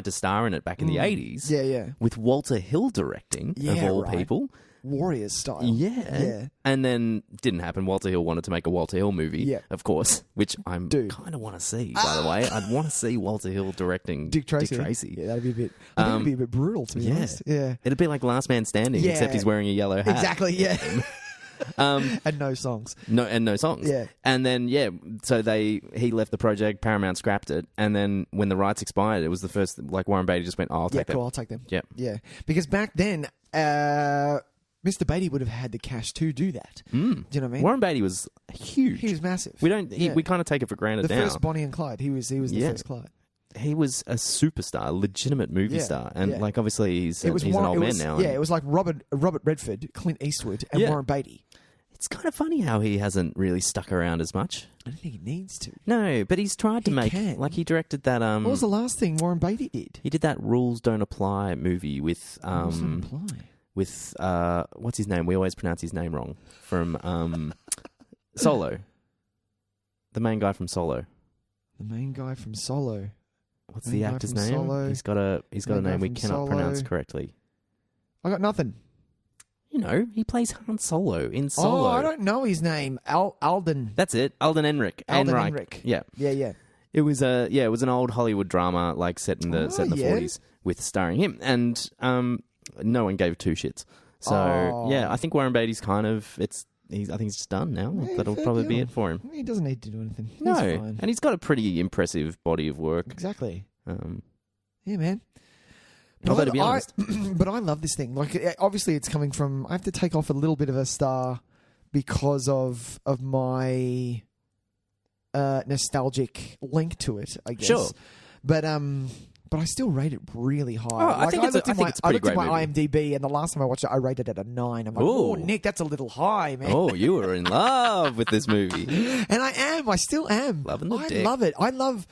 to star in it back in the 80s. Yeah. With Walter Hill directing, of all people. Warriors style. Yeah. And then didn't happen. Walter Hill wanted to make a Walter Hill movie, of course, which I kind of want to see, by the way. I'd want to see Walter Hill directing Dick Tracy. Yeah, that'd be a bit brutal, to be honest. Yeah. It'd be like Last Man Standing, except he's wearing a yellow hat. Exactly, yeah. And no songs. No songs. Yeah. And then, so he left the project, Paramount scrapped it, and then when the rights expired, it was the first, like, Warren Beatty just went, I'll take them. Cool, I'll take them. Yeah. Yeah. Because back then, Mr. Beatty would have had the cash to do that. Do you know what I mean? Warren Beatty was huge. He was massive. We don't. We kind of take it for granted the now. first Bonnie and Clyde. He was the first Clyde. He was a superstar, a legitimate movie star, and like obviously he's an old man now. Yeah, it was like Robert Redford, Clint Eastwood, and Warren Beatty. It's kind of funny how he hasn't really stuck around as much. I don't think he needs to. No, but he's tried to make like he directed that. What was the last thing Warren Beatty did? He did that Rules Don't Apply movie with Rules Don't Apply. With what's his name? We always pronounce his name wrong. From Solo, the main guy from Solo. The main guy from Solo. What's the actor's name? Solo. He's got a name we cannot pronounce correctly. I got nothing. You know, he plays Han Solo in Solo. Oh, I don't know his name. Alden. That's it. Alden Ehrenreich. Yeah. Yeah. It was an old Hollywood drama like set in the 40s with starring him, and no one gave two shits. So I think Warren Beatty's kind of I think he's just done now. Yeah, that'll probably be it for him. He doesn't need to do anything. No, he's fine. And he's got a pretty impressive body of work. Exactly. Yeah, man. Although, to be honest, but I love this thing. Like, obviously, it's coming from. I have to take off a little bit of a star because of my nostalgic link to it. I guess. Sure. But I still rate it really high. Oh, I think it's a pretty great I looked at my movie. IMDb, and the last time I watched it, I rated it at a 9. I'm like, oh, Nick, that's a little high, man. Oh, you were in love with this movie. And I am. I still am. Loving the I dick. love it. I love,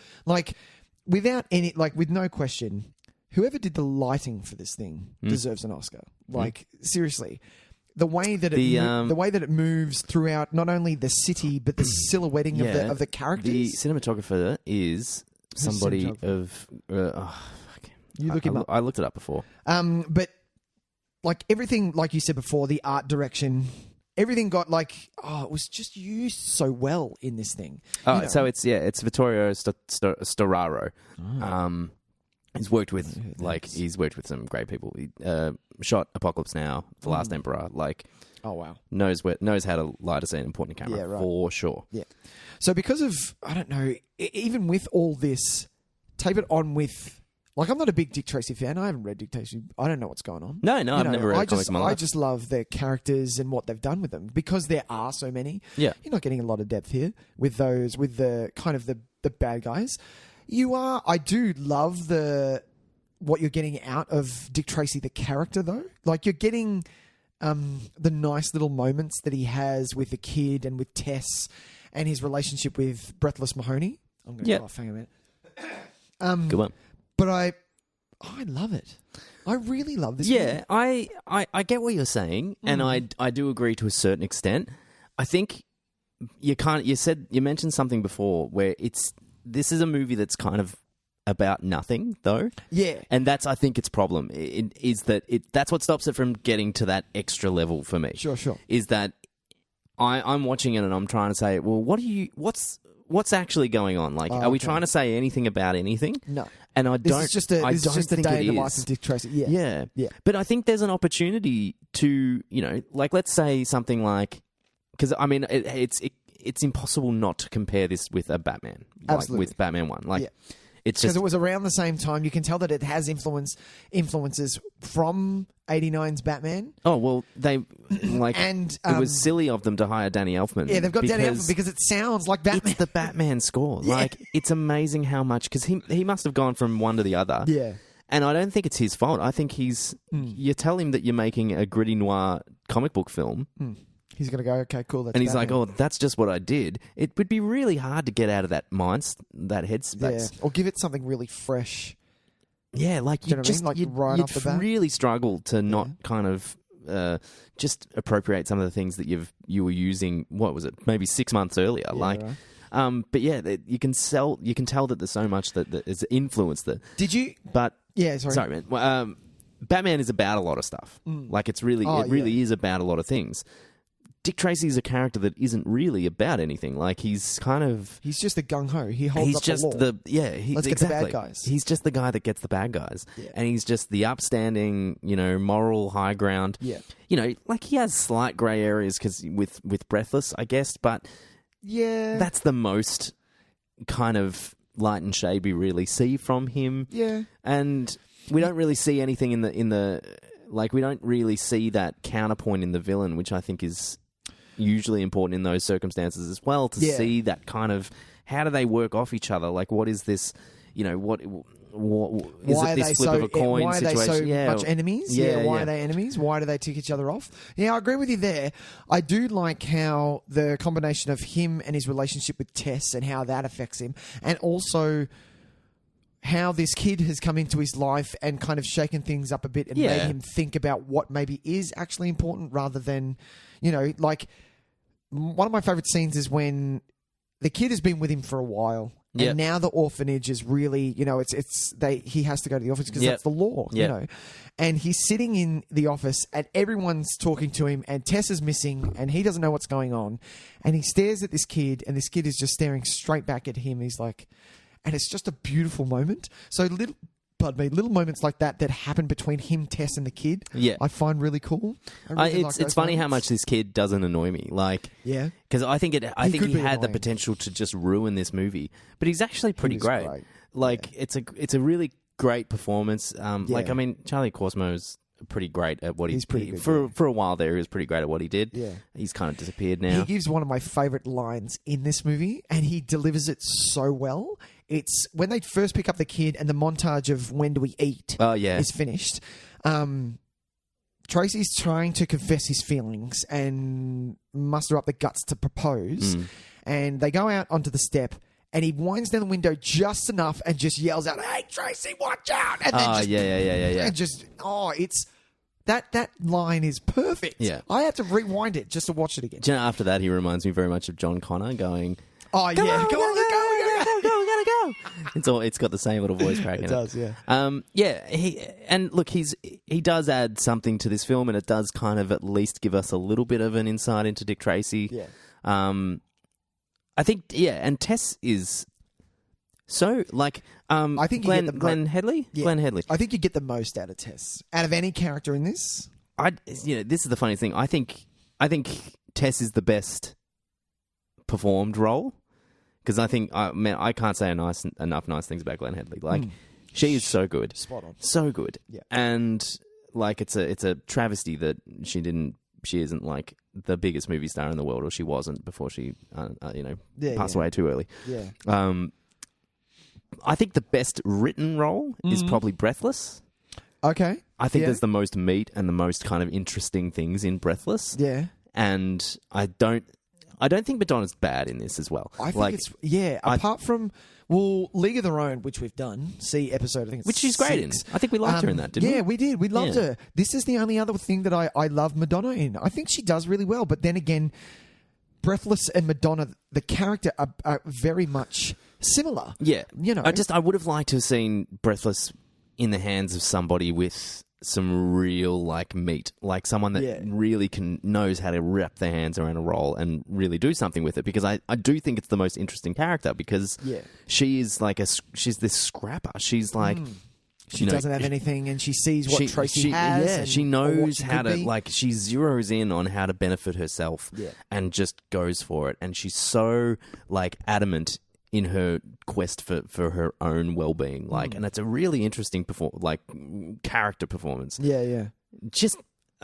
without any, with no question, whoever did the lighting for this thing deserves an Oscar. Seriously. The way that it moves throughout not only the city but the silhouetting of the characters. The cinematographer is somebody of you look him up. I looked it up before. But everything, like you said before, the art direction, everything got it was just used so well in this thing. Oh, so it's Vittorio Storaro. He's worked with some great people. He shot Apocalypse Now, The Last Emperor. Oh wow, knows how to light a scene and point a camera for sure. Yeah. So because of I don't know, even with all this, tape it on with. I'm not a big Dick Tracy fan. I haven't read Dick Tracy. I don't know what's going on. No, I've never read a comic in my life. I just love their characters and what they've done with them because there are so many. Yeah, you're not getting a lot of depth here with those with the kind of the bad guys. You are. I do love what you're getting out of Dick Tracy, the character, though. You're getting the nice little moments that he has with the kid and with Tess and his relationship with Breathless Mahoney. I'm going to go off. Hang on a minute. Good one. But I love it. I really love this. Yeah, movie. I get what you're saying, and I do agree to a certain extent. I think you mentioned something before where this is a movie that's kind of about nothing, though. Yeah. And that's, I think, its problem, that's what stops it from getting to that extra level for me. Sure. Is that I'm watching it and I'm trying to say, well, what's actually going on? Are we trying to say anything about anything? No. And I don't. This is just a day in the life of Dick Tracy. Yeah. But I think there's an opportunity to, let's say something because I mean, it's impossible not to compare this with a Batman. Absolutely. With Batman 1. It's because it was around the same time. You can tell that it has influences from 89's Batman. Oh, well, they and it was silly of them to hire Danny Elfman. Yeah, they've got Danny Elfman because it sounds like Batman. It's the Batman score. Yeah. It's amazing how much, because he must have gone from one to the other. Yeah. And I don't think it's his fault. I think you tell him that you're making a gritty noir comic book film. He's going to go, okay, cool. That's and he's Batman. like, oh, that's just what I did. It would be really hard to get out of that that headspace. Yeah. Or give it something really fresh. Yeah, you'd really struggle to not kind of just appropriate some of the things that you were using. What was it? Maybe 6 months earlier. Yeah, right. But yeah, you can tell that there's so much that is influenced it. Did you? But yeah, sorry, man. Well, Batman is about a lot of stuff. It really is about a lot of things. Dick Tracy is a character that isn't really about anything. He's just a gung ho. He holds up the law. Let's get the bad guys. He's just the guy that gets the bad guys, and he's just the upstanding, moral high ground. Yeah, he has slight grey areas because with Breathless, I guess, but yeah, that's the most kind of light and shade we really see from him. Yeah, and we don't really see anything in the we don't really see that counterpoint in the villain, which I think is. usually important in those circumstances as well, to see that kind of, how do they work off each other? Like, what is this, what is it this flip of a coin why situation? Why are they so much enemies? Why are they enemies? Why do they tick each other off? Yeah, I agree with you there. I do like how the combination of him and his relationship with Tess and how that affects him, and also how this kid has come into his life and kind of shaken things up a bit and made him think about what maybe is actually important rather than, like, one of my favourite scenes is when the kid has been with him for a while. And now the orphanage is really, he has to go to the office because that's the law, And he's sitting in the office and everyone's talking to him and Tess is missing and he doesn't know what's going on. And he stares at this kid and this kid is just staring straight back at him. He's like, and it's just a beautiful moment. So little moments like that happen between him, Tess, and the kid, I find really cool. It's funny how much this kid doesn't annoy me. Like, because I think he had the potential to just ruin this movie, but he's actually pretty great. Like, it's a really great performance. Like, I mean, Charlie Cosmo's pretty great at what he's pretty good, for a while there. He was pretty great at what he did. Yeah, he's kind of disappeared now. He gives one of my favorite lines in this movie, and he delivers it so well. It's when they first pick up the kid and the montage of when do we eat is finished. Tracy's trying to confess his feelings and muster up the guts to propose. And they go out onto the step and he winds down the window just enough and just yells out, "Hey, Tracy, watch out!" And then And just, it's... That line is perfect. Yeah. I had to rewind it just to watch it again. Do you know, after that, he reminds me very much of John Connor going... Oh, come yeah. On, go. It's got the same little voice crack in it. It does, yeah. He does add something to this film, and it does kind of at least give us a little bit of an insight into Dick Tracy. Yeah. I think, and Tess is so, like, I think Glenn Headley? Yeah. Glenn Headley. I think you get the most out of Tess. Out of any character in this. This is the funny thing. I think Tess is the best performed role. Because I think, I can't say enough nice things about Glenn Headley. Like, she is so good. Spot on. So good. Yeah. And, like, it's a travesty that she isn't, like, the biggest movie star in the world, or she wasn't before she, passed away too early. Yeah. I think the best written role is probably Breathless. Okay. I think there's the most meat and the most kind of interesting things in Breathless. Yeah. And I don't think Madonna's bad in this as well. I think apart from, League of Their Own, which we've done, episode, I think it's which she's great in. I think we liked her in that, didn't we? Yeah, we did. We loved her. This is the only other thing that I love Madonna in. I think she does really well, but then again, Breathless and Madonna, the character are very much similar. Yeah. I would have liked to have seen Breathless in the hands of somebody with some real, like, meat, like someone that really knows how to wrap their hands around a role and really do something with it, because I do think it's the most interesting character, because she is like she's this scrapper. She's like she doesn't have anything, and she sees what Tracy has. Yeah, she knows how to, like, she zeroes in on how to benefit herself and just goes for it, and she's so, like, adamant in her quest for her own well-being, like, and it's a really interesting character performance. Yeah. Just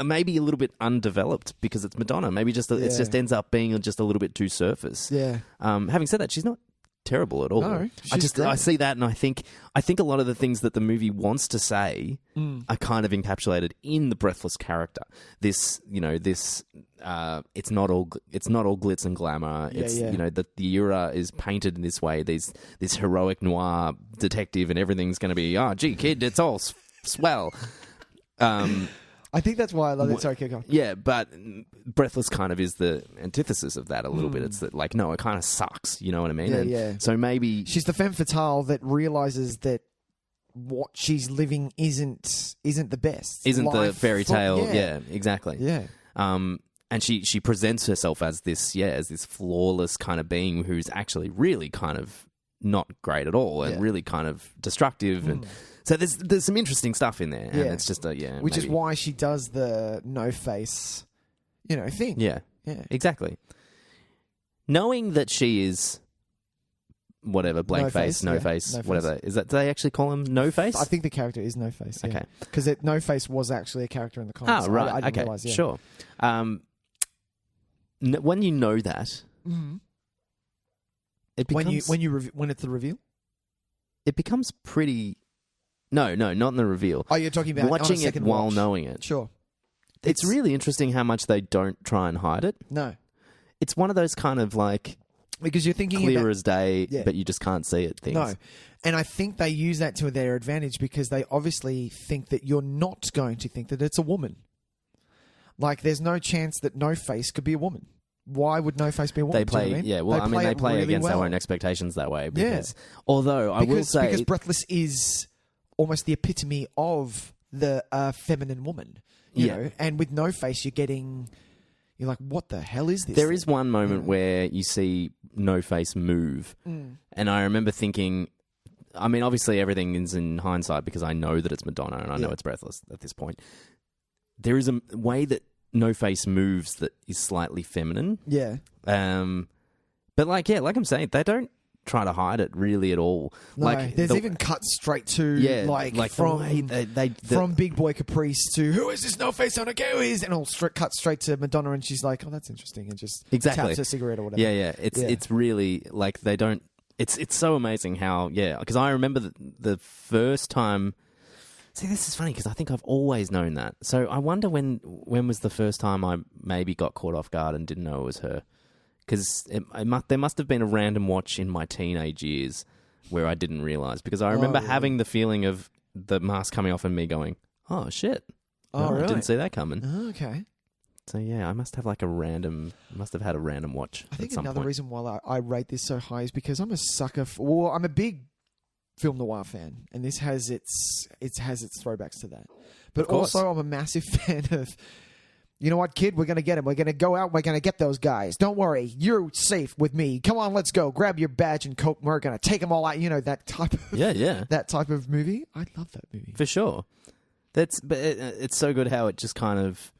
maybe a little bit undeveloped because it's Madonna. Maybe it just ends up being just a little bit too surface. Yeah. Having said that, she's not terrible at all. No, I see that, and I think a lot of the things that the movie wants to say are kind of encapsulated in the Breathless character. This, it's not all glitz and glamour. It's that the era is painted in this way. There's this heroic noir detective, and everything's going to be, gee, kid, it's all swell. I think that's why I love it. Sorry, keep going. Yeah, but Breathless kind of is the antithesis of that a little bit. It's that, like, no, it kind of sucks. You know what I mean? Yeah. So maybe she's the femme fatale that realizes that what she's living isn't the best. Isn't the fairy tale? Yeah, exactly. Yeah. And she presents herself as this flawless kind of being who's actually really kind of not great at all, and really kind of destructive and. So there's some interesting stuff in there, and it's just which is why she does the no face, thing. Yeah, exactly. Knowing that she is whatever, blank face, no face, whatever. Is that, do they actually call him No Face? I think the character is No Face. Yeah. Okay, because No Face was actually a character in the comics. Oh, right. I didn't realize. Yeah. Sure. when you know that, it becomes when it's the reveal, it becomes pretty. No, not in the reveal. Oh, you're talking about watching on a second it while watch. knowing it. Sure. It's really interesting how much they don't try and hide it. No. It's one of those kind of like because you're thinking clear about, as day, but you just can't see it things. No. And I think they use that to their advantage because they obviously think that you're not going to think that it's a woman. Like, there's no chance that No Face could be a woman. Why would No Face be a woman? They play, they play really against well. their own expectations that way. Because, although I will say, because Breathless is almost the epitome of the feminine woman, you know. And with No Face, you're like, what the hell is this? There is one moment where you see No Face move, and I remember thinking, I mean, obviously everything is in hindsight because I know that it's Madonna and I know it's Breathless at this point. There is a way that No Face moves that is slightly feminine. Yeah. But like I'm saying, they don't try to hide it really at all. No, like there's even cuts straight to from Big Boy Caprice to who is this No Face on a go is, and all cut straight to Madonna, and she's like, oh, that's interesting, and just taps a cigarette or whatever. Yeah. It's really like they don't. It's so amazing how because I remember the first time. See, this is funny because I think I've always known that. So I wonder when was the first time I maybe got caught off guard and didn't know it was her. Because there must have been a random watch in my teenage years where I didn't realise. Because I remember having the feeling of the mask coming off and me going, oh, shit. Really? I didn't see that coming. Oh, okay. So, yeah, I must have had a random watch. I think at some another point. reason why I rate this so high is because I'm a sucker for... I'm a big film noir fan, and this has its throwbacks to that. But also, I'm a massive fan of... You know what, kid? We're going to get him. We're going to go out. We're going to get those guys. Don't worry. You're safe with me. Come on, let's go. Grab your badge and coat. We're going to take them all out. You know, that type of... that type of movie. I love that movie. For sure. It's so good how it just kind of...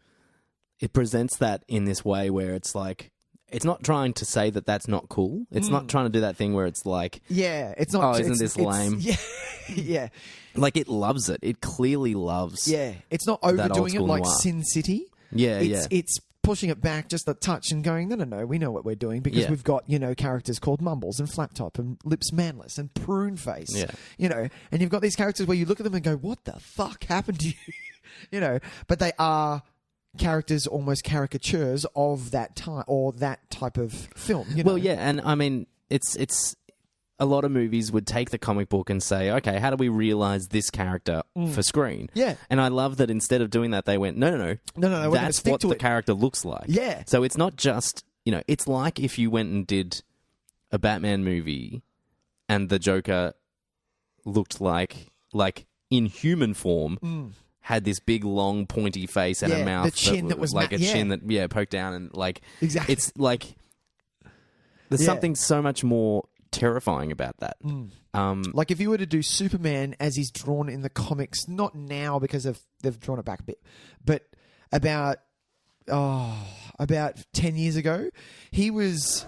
It presents that in this way where it's like... It's not trying to say that that's not cool. It's not trying to do that thing where it's like... Yeah, it's not... Oh, isn't this lame? Yeah. Like, it loves it. It clearly loves... Yeah. It's not overdoing it like noir. Sin City. Yeah. It's pushing it back just a touch and going, no, we know what we're doing because we've got, characters called Mumbles and Flaptop and Lips Manless and Prune Face. Yeah. And you've got these characters where you look at them and go, what the fuck happened to you? But they are characters, almost caricatures of that time or that type of film. Well, yeah, and I mean, it's a lot of movies would take the comic book and say, okay, how do we realize this character for screen? Yeah. And I love that instead of doing that, they went, no, that's what the character looks like. Yeah. So it's not just, it's like if you went and did a Batman movie and the Joker looked like in human form, had this big, long, pointy face and a mouth. The chin that was like a chin that, poked down and Exactly. It's like, there's something so much more terrifying about that. Like if you were to do Superman as he's drawn in the comics, not now because they've drawn it back a bit, but about 10 years ago, he was,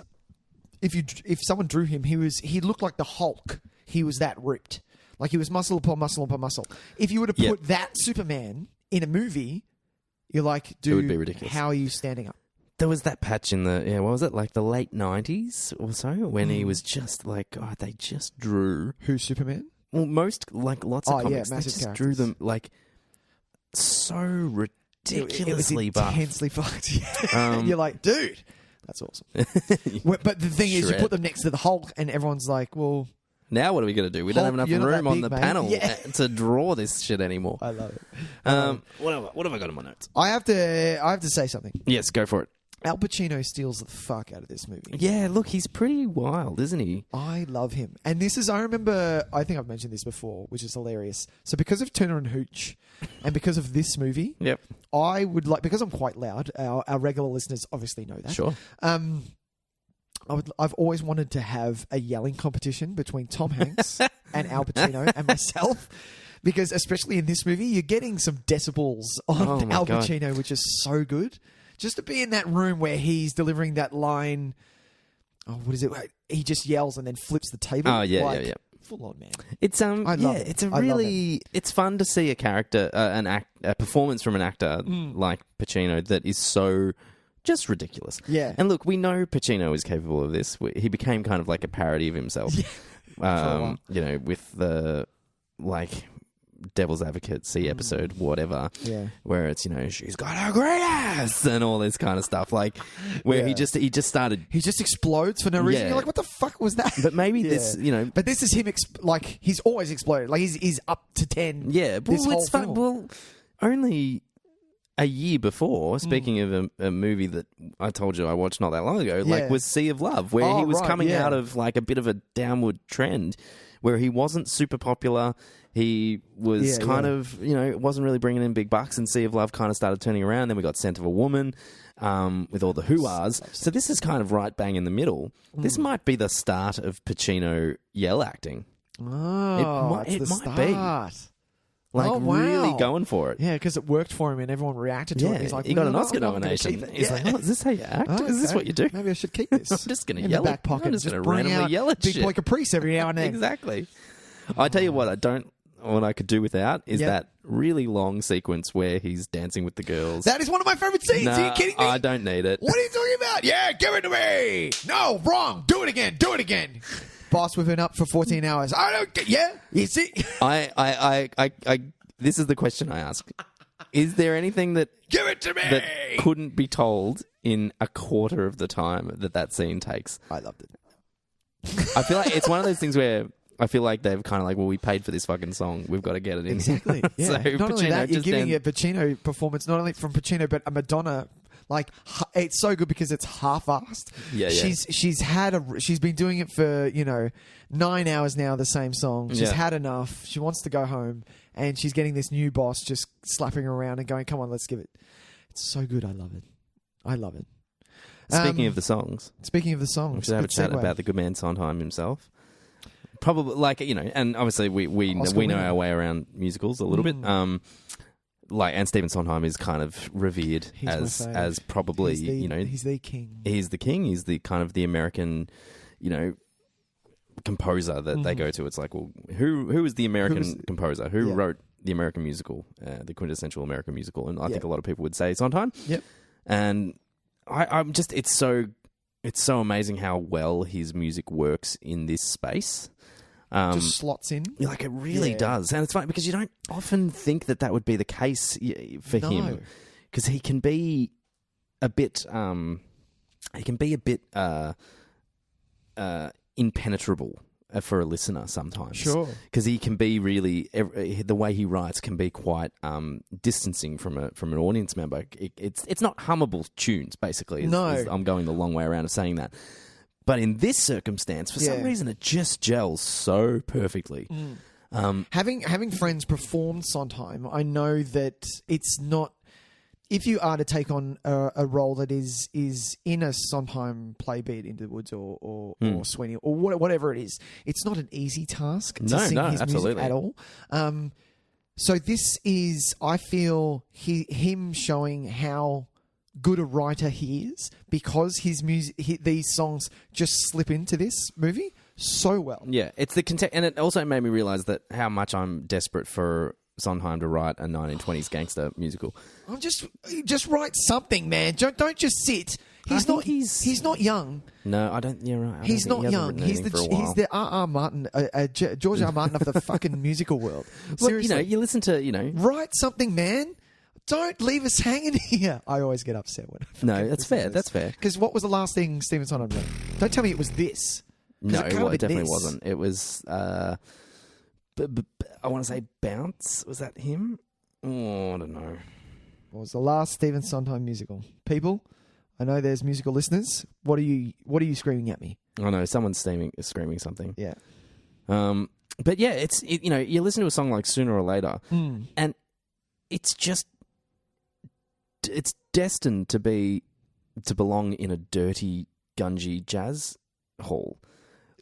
if someone drew him, he looked like the Hulk. He was that ripped. Like he was muscle upon muscle upon muscle. If you were to put that Superman in a movie, you're like, dude, it would be ridiculous. How are you standing up? There was that patch in the, what was it, like the late 90s or so, when he was just like, God, they just drew... Who's Superman? Well, lots of comics, they just characters. drew them, so ridiculously buff. Intensely fucked. You're like, dude, that's awesome. But the thing is, you put them next to the Hulk and everyone's like, well... Now what are we going to do? We don't have enough room on the panel to draw this shit anymore. I love it. What have I got in my notes? I have to say something. Yes, go for it. Al Pacino steals the fuck out of this movie. Yeah, look, he's pretty wild, isn't he? I love him. And I think I've mentioned this before, which is hilarious. So because of Turner and Hooch and because of this movie, I would like, because I'm quite loud, our regular listeners obviously know that. Sure. I've always wanted to have a yelling competition between Tom Hanks and Al Pacino and myself. Because especially in this movie, you're getting some decibels on Al Pacino, which is so good. Just to be in that room where he's delivering that line, what is it? He just yells and then flips the table. Oh, yeah. Full on, man. It's it's fun to see a character, a performance from an actor like Pacino that is so just ridiculous. Yeah. And look, we know Pacino is capable of this. He became kind of like a parody of himself. Yeah. You know, with the like Devil's Advocate C episode, whatever. Yeah. Where it's, you know, she's got a great ass and all this kind of stuff. Like where he just started. He just explodes for no reason. Yeah. You're like, what the fuck was that? But maybe this, you know. But this is him. Like he's always exploded. Like he's up to 10. Yeah. This whole film. Well, only a year before, speaking of a movie that I told you I watched not that long ago, like was Sea of Love, where he was coming out of like a bit of a downward trend, where he wasn't super popular. He was kind of, you know, wasn't really bringing in big bucks, and Sea of Love kind of started turning around. Then we got Scent of a Woman with all the hoo-ahs. So this is kind of right bang in the middle. This might be the start of Pacino yell acting. Oh, it it's the might be. start. Like, really going for it. Yeah, because it worked for him and everyone reacted to it. He's like, he got an Oscar nomination. He's like, oh, is this how you act? Oh, Is this what you do? Maybe I should keep this. I'm just going to in yell the back pocket. I'm just going to bring randomly out yell at Big shit. Boy Caprice every now and then. Exactly. I tell you what, what I could do without is that really long sequence where he's dancing with the girls. That is one of my favourite scenes. Are you kidding me? I don't need it. What are you talking about? Yeah, give it to me. No, wrong. Do it again. Do it again. Boss, we've been up for 14 hours. I don't get. Yeah, you see. This is the question I ask. Is there anything that give it to me that couldn't be told in a quarter of the time that scene takes? I loved it. I feel like it's one of those things where I feel like they've kind of like, well, we paid for this fucking song. We've got to get it in. Exactly. Yeah. So not Pacino only that, you're just giving a Pacino performance, not only from Pacino, but a Madonna. Like, it's so good because it's half-assed. Yeah. She's been doing it for, 9 hours now, the same song. She's had enough. She wants to go home. And she's getting this new boss just slapping her around and going, come on, let's give it. It's so good. I love it. I love it. Speaking of the songs. We should have a chat about the good man Sondheim himself. Probably, like, and obviously we know our way around musicals a little bit. And Stephen Sondheim is kind of revered as probably, he's the king. He's the king. He's the kind of the American, composer that they go to. It's like, well, who is the American composer? Who wrote the American musical, the quintessential American musical? And I think a lot of people would say Sondheim. Yep. And I'm just, it's so amazing how well his music works in this space. Just slots in. Like, it really does. And it's funny because you don't often think that would be the case for him. Because he can be a bit, impenetrable for a listener sometimes. Sure. Because he can be really, the way he writes can be quite distancing from an audience member. It's not hummable tunes, basically. I'm going the long way around of saying that. But in this circumstance, for some reason, it just gels so perfectly. Having friends perform Sondheim, I know that it's not. If you are to take on a role that is in a Sondheim play, be it Into the Woods or Sweeney or whatever it is, it's not an easy task to sing his music at all. So this is, I feel, him showing how good a writer he is because his music, these songs just slip into this movie so well. Yeah, it's the context, and it also made me realize that how much I'm desperate for Sondheim to write a 1920s gangster musical. I'm just write something, man. Don't just sit. He's not young. No, I don't. Yeah, right. He's not young. He's the R.R. Martin, George R. Martin of the fucking musical world. Seriously, you listen to write something, man. Don't leave us hanging here. I always get upset when. No, that's fair. That's fair. Because what was the last thing Stephen Sondheim did? Don't tell me it was this. No, it definitely wasn't. It was. I want to say Bounce. Was that him? Oh, I don't know. What was the last Stephen Sondheim musical? People, I know there's musical listeners. What are you screaming at me? I know someone's screaming something. Yeah. But yeah, you listen to a song like Sooner or Later, and it's destined to belong in a dirty, gungy jazz hall.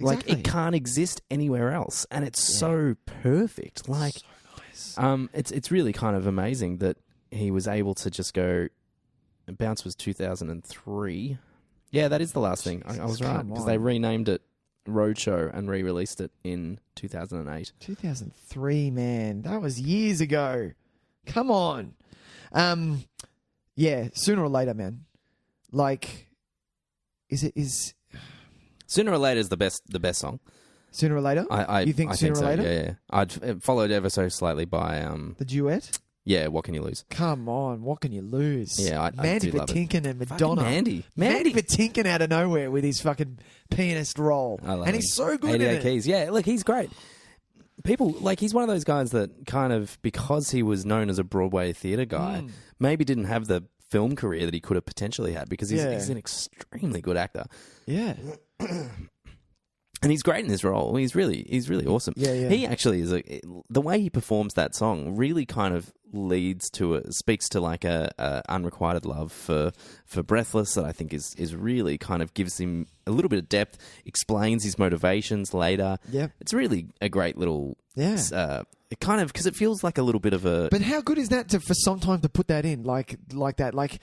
Exactly. Like, it can't exist anywhere else, and it's so perfect. Like, so nice. It's really kind of amazing that he was able to just go. Bounce was 2003. Yeah, that is the last thing. I was right because they renamed it Roadshow and re-released it in 2008. 2003, man, that was years ago. Come on. Yeah, Sooner or Later, man. Like, is Sooner or Later is the best song. Sooner or Later? You think Sooner or Later? Yeah. I'd followed ever so slightly by the duet. Yeah, What Can You Lose? Come on, What Can You Lose? Yeah, Mandy do love it. Patinkin and Madonna. Mandy Patinkin out of nowhere with his fucking pianist role, and him. he's so good. 88 in it. Keys. Yeah, look, he's great. People he's one of those guys that kind of, because he was known as a Broadway theatre guy, maybe didn't have the film career that he could have potentially had, because he's an extremely good actor. Yeah. And he's great in this role. He's really awesome. Yeah. He actually is the way he performs that song really kind of speaks to like a unrequited love for Breathless, that I think is really kind of gives him a little bit of depth, explains his motivations later. Yeah. It's really a great little it kind of, because it feels like a little bit of a. But how good is that for some time to put that in like that? Like,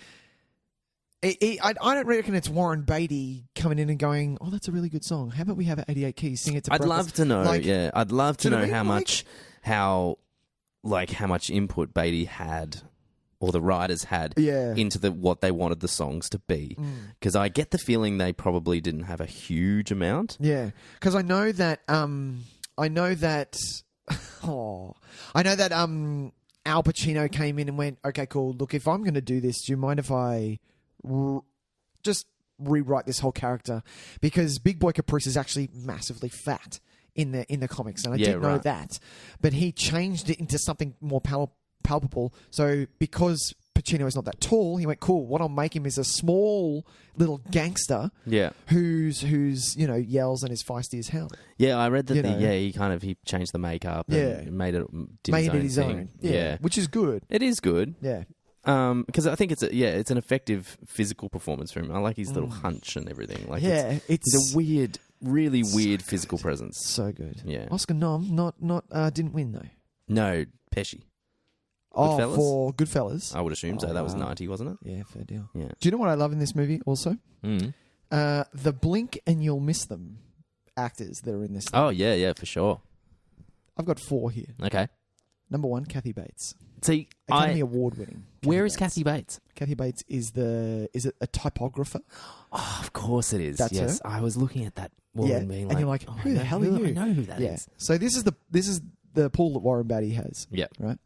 I don't reckon it's Warren Beatty coming in and going, "Oh, that's a really good song. How about we have 88 Keys sing it to?" I'd love to know. I'd love to know how much input Beatty had, or the writers had, into what they wanted the songs to be. Because I get the feeling they probably didn't have a huge amount. Yeah, because I know that Al Pacino came in and went, "Okay, cool. Look, if I'm going to do this, do you mind if I just rewrite this whole character?" Because Big Boy Caprice is actually massively fat in the comics, and I didn't know that. But he changed it into something more palpable. So because Pacino is not that tall, he went, "Cool. What I'll make him is a small little gangster, who's yells and is feisty as hell." Yeah, I read that. He changed the makeup. And made it his own. Yeah, which is good. It is good. Yeah. Because I think it's an effective physical performance for him. I like his little hunch and everything. Like, it's a weird, really weird physical presence. So good. Yeah. Oscar nom, didn't win though. No, Pesci. Goodfellas? For Goodfellas. I would assume so. That was 90, wasn't it? Yeah, fair deal. Yeah. Do you know what I love in this movie also? The blink and you'll miss them actors that are in this thing. Oh, yeah, for sure. I've got 4 here. Okay. Number 1, Kathy Bates. See, Academy Award winning. Where is Kathy Bates? Kathy Bates is it a typographer? Oh, of course it is. That's yes. her. I was looking at that woman being like, and you're like, who the hell are you? I know who that is. So this is the pool that Warren Beatty has. Yeah. Right.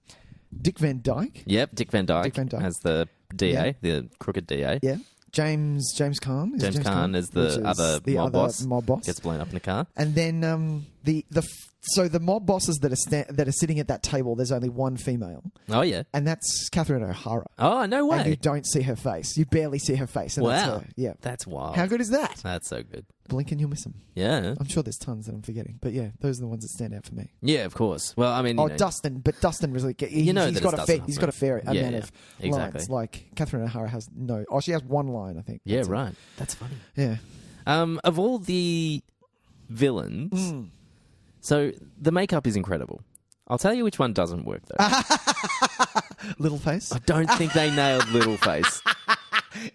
Dick Van Dyke. Yep, Dick Van Dyke as the DA, the crooked DA. Yeah. James Caan. James Caan is the other mob boss. Gets blown up in a car. And then the mob bosses that are sitting at that table, there's only one female. Oh yeah, and that's Catherine O'Hara. Oh, no way! And you don't see her face. You barely see her face. And wow, that's her. Yeah, that's wild. How good is that? That's so good. Blink and you'll miss them. Yeah, I'm sure there's tons that I'm forgetting, but yeah, those are the ones that stand out for me. Yeah, of course. Well, I mean, Dustin really. He's got a fair amount of lines. Like Catherine O'Hara has no. Oh, she has one line, I think. Yeah, right. That's funny. Yeah. Of all the villains, so the makeup is incredible. I'll tell you which one doesn't work though. Littleface. I don't think they nailed Littleface.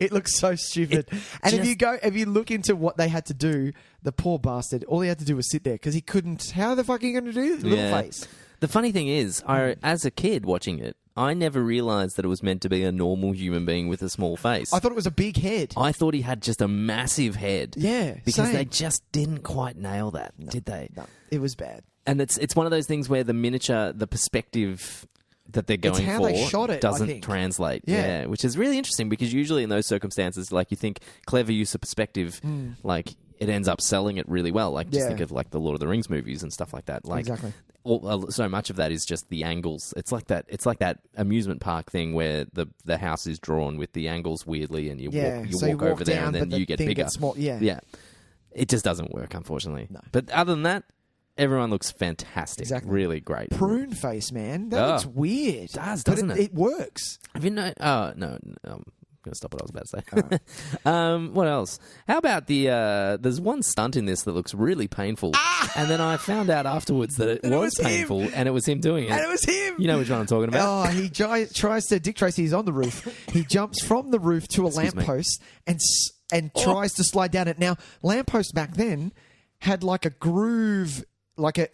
It looks so stupid. If you look into what they had to do, the poor bastard, all he had to do was sit there because he couldn't. How the fuck are you going to do Littleface? The funny thing is, as a kid watching it, I never realised that it was meant to be a normal human being with a small face. I thought it was a big head. I thought he had just a massive head. Yeah, because they just didn't quite nail that, did they? No, it was bad. And it's one of those things where the perspective that they're going how for they shot it, doesn't translate. Yeah, which is really interesting because usually in those circumstances, like you think clever use of perspective, like it ends up selling it really well. Like just think of like the Lord of the Rings movies and stuff like that. Like exactly. So much of that is just the angles. It's like that amusement park thing where the house is drawn with the angles weirdly, and you walk over there and then you get bigger. Yeah. It just doesn't work, unfortunately. No. But other than that, everyone looks fantastic. Exactly. Really great. Prune face, man. That looks weird. It does, doesn't it? It works. Have you know? Oh, no. I'm going to stop what I was about to say. Right. What else? How about there's one stunt in this that looks really painful. And then I found out afterwards that it was painful and it was him doing it. And it was him. You know which one I'm talking about? Oh, he tries to... Dick Tracy is on the roof. He jumps from the roof to a lamppost and tries to slide down it. Now, lampposts back then had like a groove... it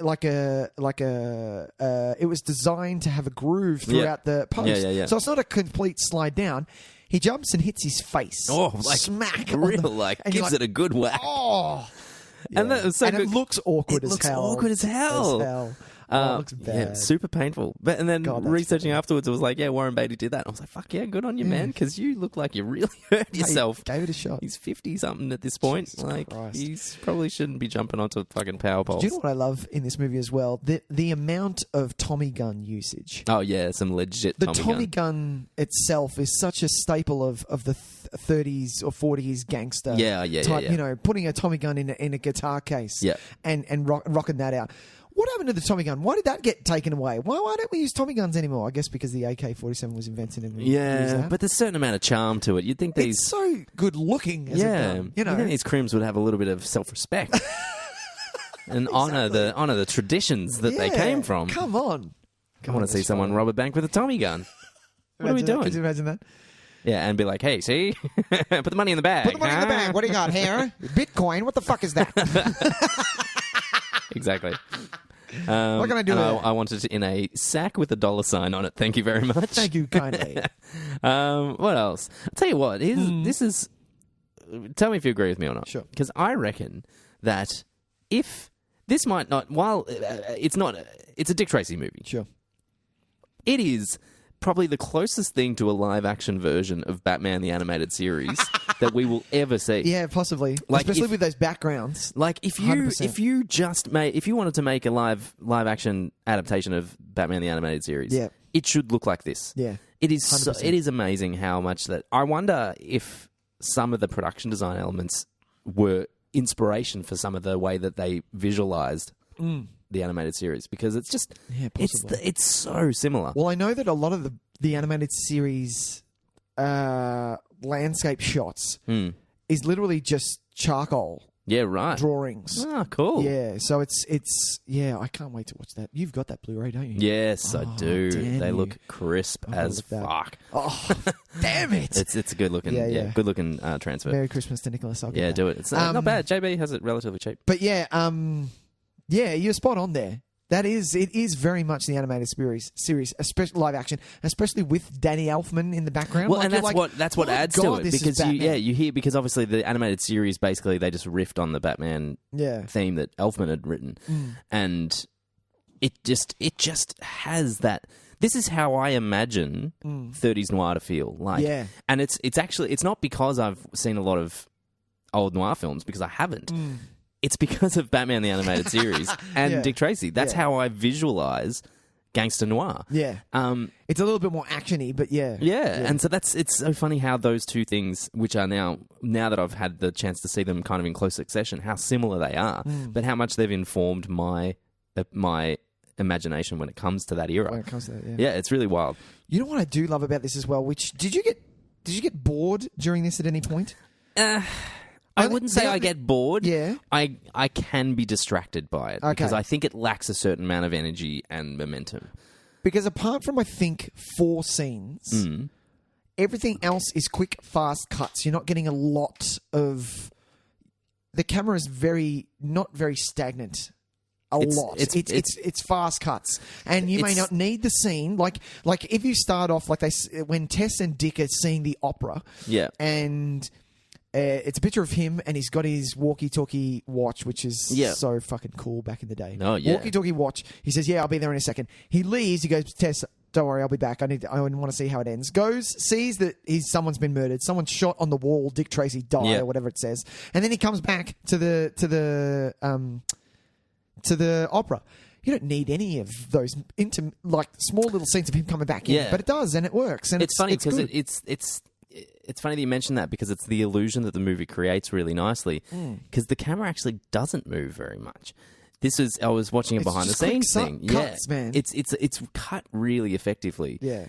was designed to have a groove throughout the post. Yeah. So it's not a complete slide down. he jumps and hits his face. Oh, like smack! Gives it a good whack. Oh, yeah. And that was so and good. it looks awkward It as looks hell. awkward as hell. It looks bad. Yeah, super painful. And then God, that's researching funny. afterwards, it was like, yeah, Warren Beatty did that. I was like, fuck yeah, good on you, man, because you look like you really hurt yourself. Gave it a shot. He's 50-something at this point. Jesus like, Christ. he probably shouldn't be jumping onto fucking power poles. Do you know what I love in this movie as well? The amount of Tommy gun usage. Oh, yeah, some legit The Tommy Tommy gun. gun itself is such a staple of the 30s or 40s gangster type. Yeah. You know, putting a Tommy gun in a guitar case and rocking that out. What happened to the Tommy gun? Why did that get taken away? Why don't we use Tommy guns anymore? I guess because the AK-47 was invented. And we use that. But there's a certain amount of charm to it. You'd think these... It's so good looking as a gun. You know, I think these crims would have a little bit of self-respect and honour the traditions that they came from. Come on. I want to see someone rob a bank with a Tommy gun. What are we doing? Could you imagine that? Yeah, and be like, hey, see? Put the money in the bag. Put the money in the bag. What do you got here? Bitcoin. What the fuck is that? Exactly. What can I do with it? I wanted it in a sack with a $sign on it. Thank you very much. Thank you kindly. What else? I'll tell you what. This is... Tell me if you agree with me or not. Sure. Because I reckon that if... This might not... While it's not... It's a Dick Tracy movie. Sure. It is probably the closest thing to a live-action version of Batman the Animated Series that we will ever see. Yeah, possibly. Like especially with those backgrounds. Like if you 100%. if you wanted to make a live-action adaptation of Batman the Animated Series, it should look like this. Yeah. It is it is amazing how much that... I wonder if some of the production design elements were inspiration for some of the way that they visualized the animated series, because it's just it's so similar. Well, I know that a lot of the animated series landscape shots is literally just charcoal. Yeah, right. Drawings. Ah, cool. Yeah, so it's I can't wait to watch that. You've got that Blu-ray, don't you? Yes, I do. They look crisp as fuck. Oh, damn it! It's a good looking, good looking transfer. Merry Christmas to Nicholas. I'll get that. Do it. It's not bad. JB has it relatively cheap. But yeah, you're spot on there. It is very much the animated series, especially live action, especially with Danny Elfman in the background. Well, and that's what adds to it, because you hear, because obviously the animated series basically they just riffed on the Batman theme that Elfman had written, and it just has that. This is how I imagine 30s noir to feel like, and it's actually it's not because I've seen a lot of old noir films, because I haven't. It's because of Batman the Animated Series and Dick Tracy. That's how I visualize gangster noir. Yeah. It's a little bit more action-y, but yeah. And so it's so funny how those two things, which are now that I've had the chance to see them kind of in close succession, how similar they are, but how much they've informed my imagination when it comes to that era. When it comes to that, yeah, it's really wild. You know what I do love about this as well, which did you get bored during this at any point? I wouldn't say I get bored. Yeah. I can be distracted by it because I think it lacks a certain amount of energy and momentum. Because apart from, I think, 4 scenes, everything else is quick, fast cuts. You're not getting a lot of... The camera is not very stagnant. It's fast cuts, and you may not need the scene. Like if you start off when Tess and Dick are seeing the opera, and... it's a picture of him, and he's got his walkie-talkie watch, which is so fucking cool back in the day. Oh, yeah. Walkie-talkie watch. He says, I'll be there in a second. He leaves. He goes, Tess, don't worry, I'll be back. I want to see how it ends. Goes, sees that someone's been murdered. Someone's shot on the wall. Dick Tracy died, or whatever it says. And then he comes back to the opera. You don't need any of those small little scenes of him coming back in, but it does, and it works. And it's funny because it's funny that you mention that, because it's the illusion that the movie creates really nicely, because the camera actually doesn't move very much. I was watching a behind the scenes thing. Cuts, man. It's cut really effectively. Yeah.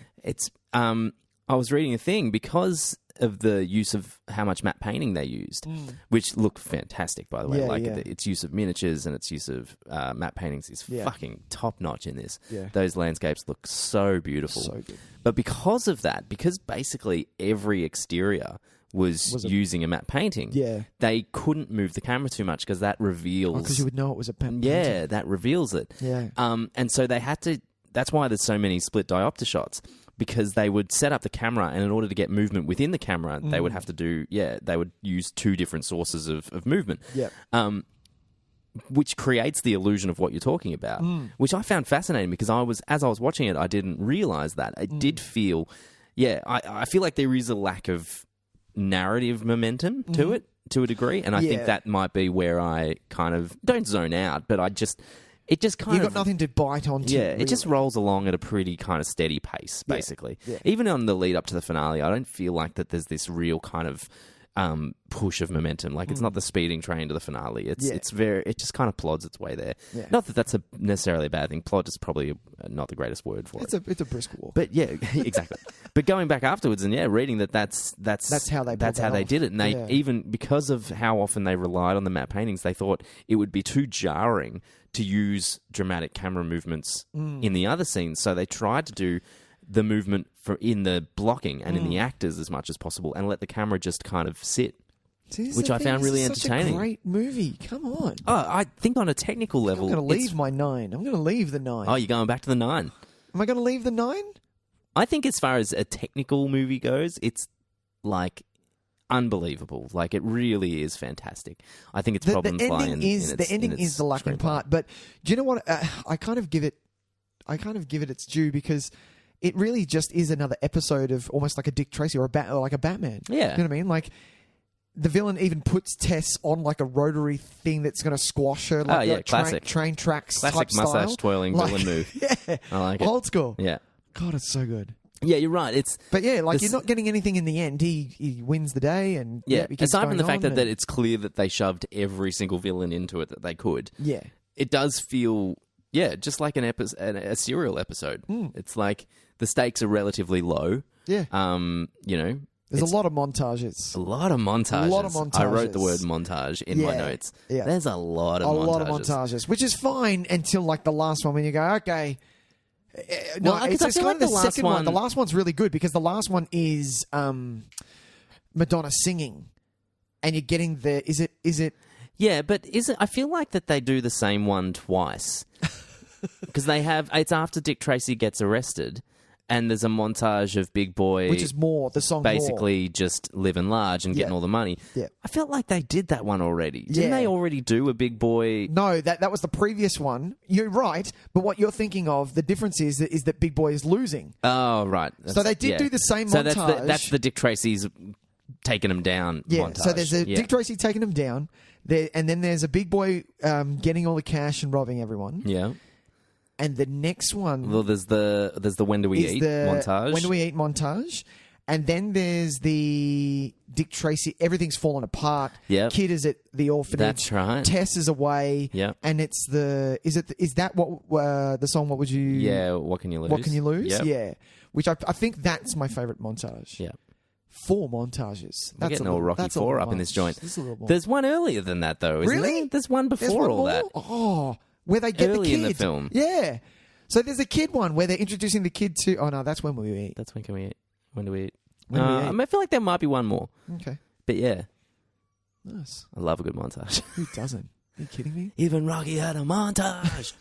I was reading a thing because of the use of how much matte painting they used, which looked fantastic, by the way. Its use of miniatures and its use of matte paintings is fucking top notch in this. Yeah. Those landscapes look so beautiful. So good. But because of that, because basically every exterior was using a matte painting, they couldn't move the camera too much, because that reveals... Because you would know it was a painting. Yeah, that reveals it. Yeah. And so they had to that's why there's so many split diopter shots, because they would set up the camera, and in order to get movement within the camera, they would have to they would use two different sources of movement. Yep. Which creates the illusion of what you're talking about, which I found fascinating, because as I was watching it, I didn't realize that. It did feel, I feel like there is a lack of narrative momentum to it, to a degree, and I think that might be where I kind of don't zone out, but it just kind of... You've got nothing to bite onto. Yeah, really. It just rolls along at a pretty kind of steady pace, basically. Yeah. Even on the lead up to the finale, I don't feel like that there's this real kind of push of momentum. Like, it's not the speeding train to the finale. It just kind of plods its way there. Yeah. Not that that's necessarily a bad thing. Plod is probably not the greatest word for it. It's a brisk walk. But yeah, exactly. But going back afterwards and reading that's how they did it, and they even, because of how often they relied on the matte paintings, they thought it would be too jarring to use dramatic camera movements in the other scenes, so they tried to do the movement in the blocking and in the actors as much as possible, and let the camera just kind of sit, which I found really entertaining. Such a great movie. Come on. Oh, I think on a technical level, I'm going to leave my 9. I'm going to leave the 9. Oh, you're going back to the 9? Am I going to leave the 9? I think as far as a technical movie goes, it's like unbelievable. Like, it really is fantastic. I think its problems lie in the ending is the lacking part. But do you know what? I kind of give it its due, because it really just is another episode of almost like a Dick Tracy or like a Batman. Yeah. You know what I mean? Like, the villain even puts Tess on like a rotary thing that's going to squash her. Like, classic. Train tracks classic type mustache style. twirling villain move. Yeah. I like it. Old school. Yeah. God, it's so good. Yeah, you're right. But yeah, like, you're not getting anything in the end. He wins the day, and he keeps aside from the fact going that it's clear that they shoved every single villain into it that they could. Yeah, it does feel just like a serial episode. It's like the stakes are relatively low. Yeah, there's a lot of montages. A lot of montages. I wrote the word montage in my notes. Yeah, there's a lot of montages, which is fine until like the last one, when you go, okay. No, it's kind of the second one. The last one's really good, because the last one is Madonna singing, and you're getting is it? Yeah, but is it? I feel like that they do the same one twice, because it's after Dick Tracy gets arrested, and there's a montage of Big Boy, which is more the song, basically just living large and getting all the money. Yeah, I felt like they did that one already. Didn't they already do a Big Boy? No, that was the previous one. You're right, but what you're thinking of, the difference is that Big Boy is losing. Oh, right. So they did do the same montage. So that's the Dick Tracy's taking him down montage. So there's a Dick Tracy taking him down, and then there's a Big Boy getting all the cash and robbing everyone. Yeah. And the next one... Well, there's the When Do We Eat montage. When Do We Eat montage. And then there's the Dick Tracy, everything's fallen apart. Yep. Kid is at the orphanage. That's right. Tess is away. Yep. And it's is that what the song, What Would You... Yeah, What Can You Lose? What Can You Lose? Yep. Yeah. Which I think that's my favourite montage. Yeah. 4 montages. We're getting all Rocky 4 up in this joint. More. There's one earlier than that, though, isn't there? There's one before all that. Oh, where they get early the kid. in the film. Yeah. So there's a kid one where they're introducing the kid to... Oh, no, that's When We Eat. That's When Can We Eat? When Do We Eat? When Do We Eat? I feel like there might be one more. Okay. But yeah. Nice. I love a good montage. Who doesn't? Are you kidding me? Even Rocky had a montage.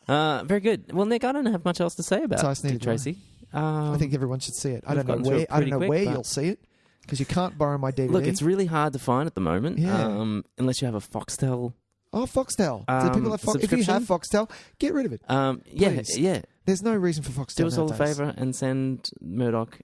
Very good. Well, Nick, I don't have much else to say about Dick Tracy. I think everyone should see it. I don't know where you'll see it, because you can't borrow my DVD. Look, it's really hard to find at the moment, unless you have a Foxtel. Oh, Foxtel. Do people have If you have Foxtel, get rid of it. Yeah. There's no reason for Foxtel. Do us all a favour and send Murdoch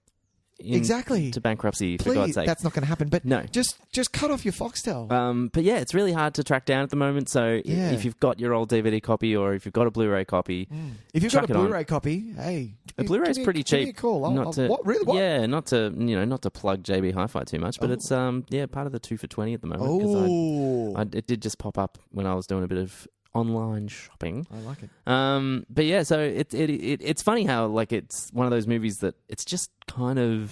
to bankruptcy, Please, for God's sake. That's not going to happen. But no, just cut off your Foxtel. But yeah, it's really hard to track down at the moment. So if you've got your old DVD copy, or if you've got a Blu-ray copy, if you've got a Blu-ray copy, hey, a Blu-ray's pretty cheap. Give me a call. What? Yeah, not to plug JB Hi-Fi too much, but it's part of the 2 for $20 at the moment. It did just pop up when I was doing a bit of online shopping. I like it. But yeah, so it's funny how, like, it's one of those movies that it's just kind of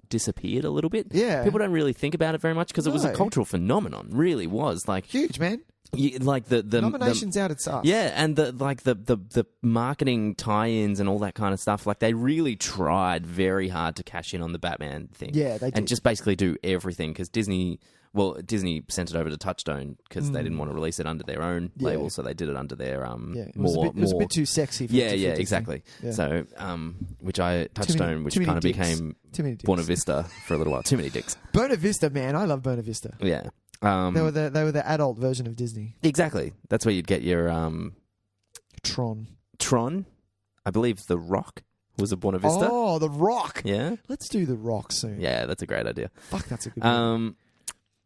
disappeared a little bit. Yeah. People don't really think about it very much, because it was a cultural phenomenon. Really was. Like, huge, man. Like the nominations out its ass. Yeah, and the marketing tie-ins and all that kind of stuff. Like, they really tried very hard to cash in on the Batman thing. Yeah, they did. And just basically do everything, because Disney well, Disney sent it over to Touchstone because they didn't want to release it under their own label, so they did it under their it was a bit too sexy. For exactly. Yeah. So, Touchstone, which kind of became Buena Vista for a little while. Too many dicks. Buena Vista, man, I love Buena Vista. Yeah, they were the adult version of Disney. Exactly. That's where you'd get your Tron. I believe The Rock was a Buena Vista. Oh, The Rock. Yeah. Let's do The Rock soon. Yeah, that's a great idea. Fuck, that's a good one.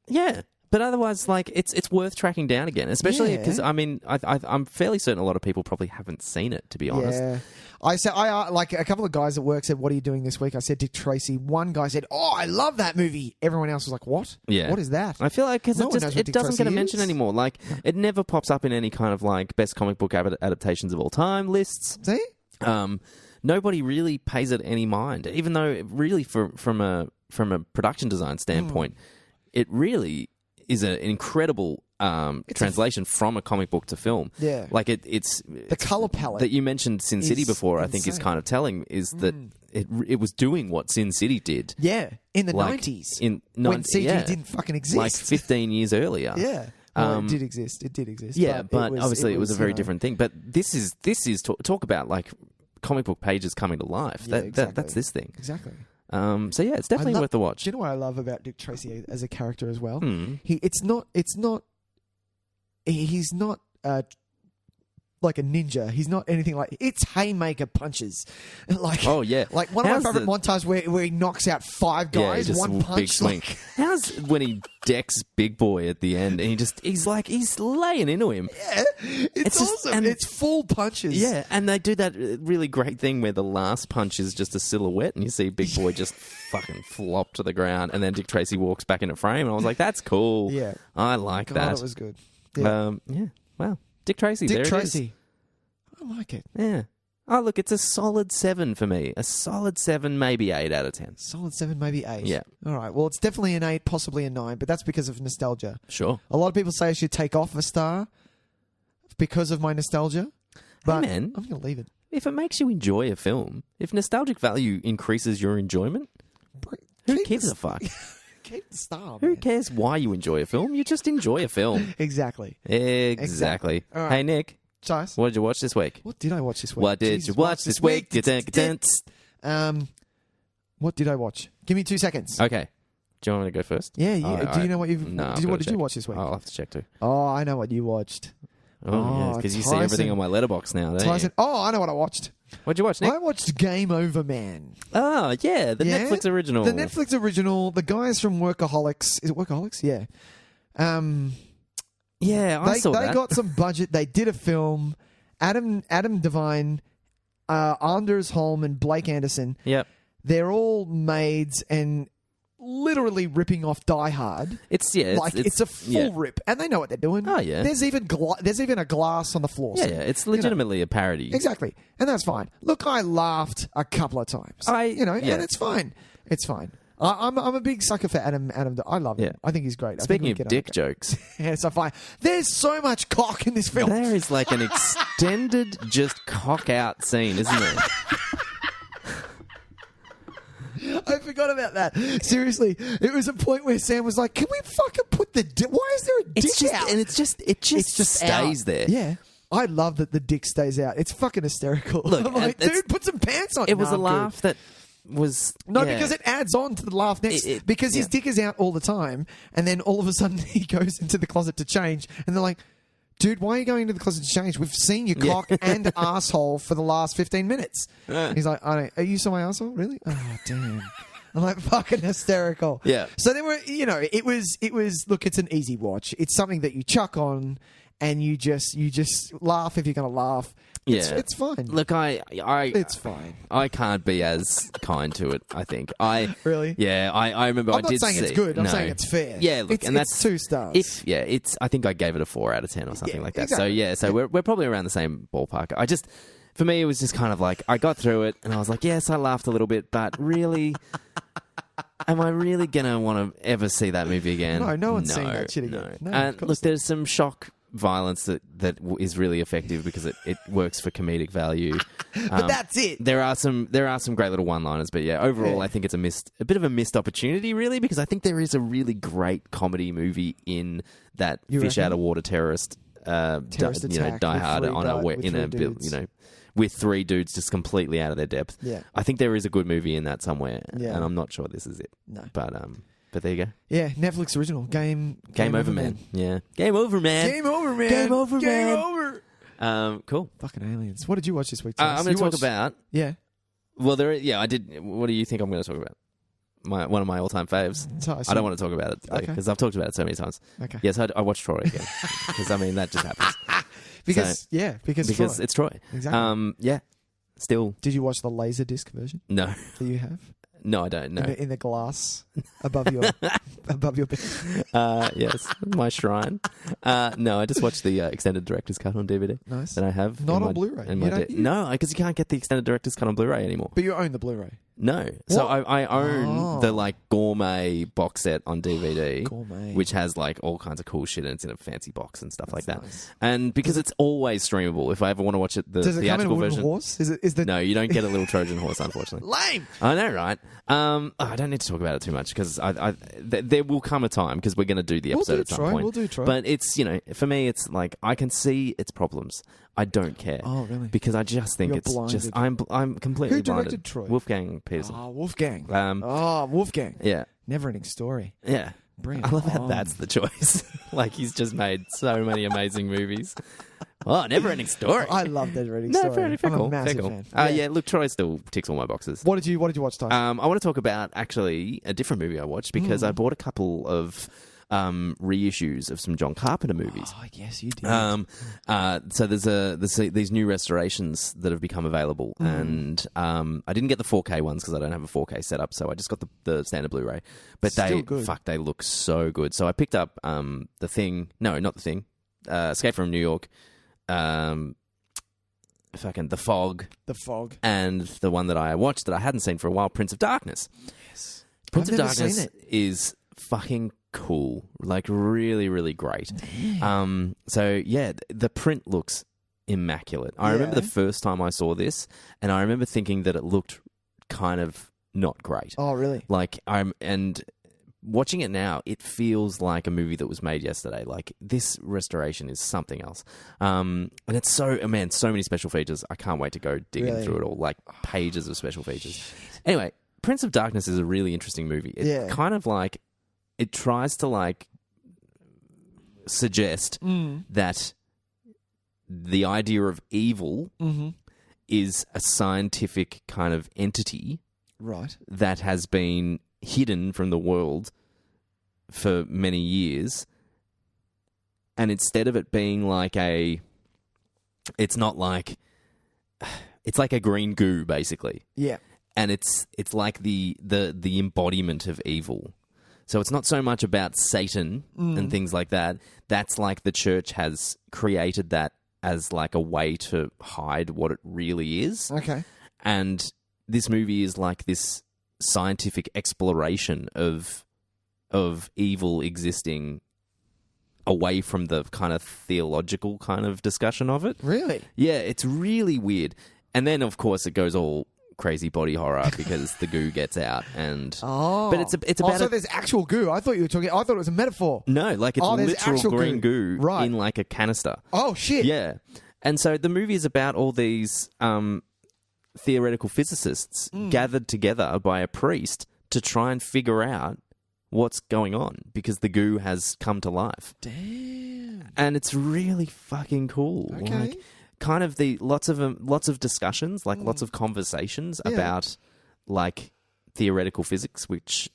Yeah. But otherwise, like, it's worth tracking down again, especially because, I mean, I'm fairly certain a lot of people probably haven't seen it, to be honest. Yeah. I like a couple of guys at work said, "What are you doing this week?" I said, "Dick Tracy." One guy said, "Oh, I love that movie." Everyone else was like, "What? Yeah. What is that?" I feel like because it doesn't get a mention anymore. Like, it never pops up in any kind of like best comic book adaptations of all time lists. See? Nobody really pays it any mind, even though really from a production design standpoint, it really is an incredible translation from a comic book to film. Yeah. Like it's the color palette that you mentioned Sin City before, I think is kind of telling, is that it was doing what Sin City did. Yeah. In the 90s. When CG didn't fucking exist. Like 15 years earlier. Yeah. Well, it did exist. It did exist. Yeah, but obviously it was a very different thing. But this is talk about like comic book pages coming to life. Yeah, exactly. That's this thing. Exactly. So yeah, it's definitely worth the watch. Do you know what I love about Dick Tracy as a character as well? He's not like a ninja. He's not anything like. It's haymaker punches. Like, oh yeah, like one of my favorite montages where he knocks out 5 guys, just one punch. Big swing. How's when he decks Big Boy at the end and he's laying into him. Yeah, it's awesome. And it's full punches. Yeah, and they do that really great thing where the last punch is just a silhouette and you see Big Boy just fucking flop to the ground and then Dick Tracy walks back into frame and I was like, that's cool. Yeah, I like that. It was good. Yeah. Wow. Dick Tracy. Dick there Tracy. It is. I like it. Yeah. Oh, look, it's a solid 7 for me. A solid 7, maybe 8 out of 10. Solid 7, maybe 8. Yeah. All right. Well, it's definitely an 8, possibly a 9, but that's because of nostalgia. Sure. A lot of people say I should take off a star because of my nostalgia. But hey, man, I'm going to leave it. If it makes you enjoy a film, if nostalgic value increases your enjoyment, who gives a fuck? Keep the star, man. Who cares why you enjoy a film? You just enjoy a film. Exactly. Exactly. Right. Hey, Nick. Chas. What did you watch this week? What did I watch this week? What did you watch this week? What did I watch? Give me 2 seconds. Okay. Do you want me to go first? Yeah. Do you know what you've... No, what did you watch this week? I'll have to check too. Oh, I know what you watched. Oh, yeah, because you see everything on my letterbox now, don't you? Oh, I know what I watched. What'd you watch, Nick? I watched Game Over Man. Oh, yeah, the Netflix original. The Netflix original. The guys from Workaholics. Is it Workaholics? Yeah. Yeah, I saw that. They got some budget. They did a film. Adam Devine, Anders Holm, and Blake Anderson. Yep. They're all maids and literally ripping off Die Hard. It's a full rip, and they know what they're doing. Oh yeah. There's even a glass on the floor. Yeah, it's legitimately a parody. Exactly, and that's fine. Look, I laughed a couple of times. And it's fine. It's fine. I'm a big sucker for Adam. I love him. Yeah. I think he's great. Speaking of dick jokes, so fine. There's so much cock in this film. There is like an extended just cock out scene, isn't there? I forgot about that. Seriously, it was a point where Sam was like, "Can we fucking put the dick? Why is there a dick out?" And it just stays there. Yeah. I love that the dick stays out. It's fucking hysterical. Look, I'm like, dude, put some pants on. It was a laugh that was... because it adds on to the laugh next. Because his dick is out all the time, and then all of a sudden he goes into the closet to change, and they're like, dude, why are you going into the closet to change? We've seen your cock and asshole for the last 15 minutes. He's like, are you saw my asshole? Really? Oh, damn. I'm like, fucking hysterical. Yeah. So then it was, look, it's an easy watch. It's something that you chuck on and you just laugh if you're going to laugh. It's fine. Look, it's fine. I can't be as kind to it, I think. Really? Yeah, I remember I'm not saying it's good. I'm saying it's fair. Yeah, look, it's 2 stars. I think I gave it a 4 out of 10 or something like that. Exactly. So we're probably around the same ballpark. For me, it was just kind of like, I got through it and I was like, yes, I laughed a little bit, but really... Am I really going to want to ever see that movie again? No one's seeing that shit again. No. And look, there's some shock violence that is really effective because it works for comedic value. But that's it. There are some great little one-liners, but yeah, overall, I think it's a bit of a missed opportunity, really, because I think there is a really great comedy movie in that fish out of water terrorist Die Hard with three dudes just completely out of their depth. Yeah. I think there is a good movie in that somewhere, Yeah. and I'm not sure this is it. No. But there you go. Yeah, Netflix original. Game Over, man. Yeah. Game over, man. Game over, man. Game over, Game man. over. Cool. Fucking aliens. What did you watch this week? I'm going to talk about... Yeah. Well, I did... What do you think I'm going to talk about? One of my all-time faves. I don't want to talk about it today because I've talked about it so many times. Okay. Yes, I watched Troy again because, that just happens. Because Troy. It's Troy. Exactly. Yeah. Still... Did you watch the Laserdisc version? No. That you have? No, I don't know. In the glass above your bed. Yes, my shrine. No, I just watched the extended director's cut on DVD. Nice. That I have. Not on Blu-ray. No, because you can't get the extended director's cut on Blu-ray anymore. But you own the Blu-ray. No. What? So I own the gourmet box set on DVD, Gourmet. which has all kinds of cool shit and it's in a fancy box and stuff like that. Nice. And because it's always streamable, if I ever want to watch it, the Does it theatrical come in a version. horse? No, you don't get a little Trojan horse, unfortunately. Lame. I know, right? I don't need to talk about it too much because there will come a time because we're going to do the episode at some point. We'll do Troy. But it's for me, it's I can see its problems. I don't care. Oh, really? Because I just think You're it's blinded. just I'm completely Who directed blinded. Troy? Wolfgang Peterson. Oh, Wolfgang. Wolfgang. Yeah. Never-ending story. Yeah. Bring I love it how on. that's the choice. He's just made so many amazing movies. Oh, Never-ending story. I love Never-ending story. Fair I'm cool. a massive Fair cool. fan. Yeah, look, Troy still ticks all my boxes. What did you watch, Ty? I want to talk about actually a different movie I watched because I bought a couple of reissues of some John Carpenter movies. Oh, yes, you did. So there's these new restorations that have become available, and I didn't get the 4K ones because I don't have a 4K setup, so I just got the standard Blu-ray. But they look so good. So I picked up The Thing. No, not The Thing. Escape from New York. The Fog. The Fog. And the one that I watched that I hadn't seen for a while, Prince of Darkness. Yes. Prince I've of never Darkness seen it. is fucking cool. Really, really great. So yeah, the print looks immaculate. I remember the first time I saw this, and I remember thinking that it looked kind of not great. Oh, really? And watching it now, it feels like a movie that was made yesterday. This restoration is something else. And it's so many special features. I can't wait to go digging through it all. Pages of special features. Anyway, Prince of Darkness is a really interesting movie. It kind of it tries to suggest that the idea of evil is a scientific kind of entity, right? That has been hidden from the world for many years, and instead of it being it's like a green goo, basically. Yeah, and it's like the embodiment of evil. So it's not so much about Satan and things like that. That's the church has created that as a way to hide what it really is. Okay. And this movie is this scientific exploration of evil existing away from the kind of theological kind of discussion of it. Really? Yeah, it's really weird. And then, of course, it goes all crazy body horror because the goo gets out but it's about so there's actual goo. I thought it was a metaphor. No, it's literal green goo in a canister. Oh shit. Yeah. And so the movie is about all these theoretical physicists gathered together by a priest to try and figure out what's going on because the goo has come to life. Damn. And it's really fucking cool. Okay. Kind of lots of discussions, lots of conversations about theoretical physics, which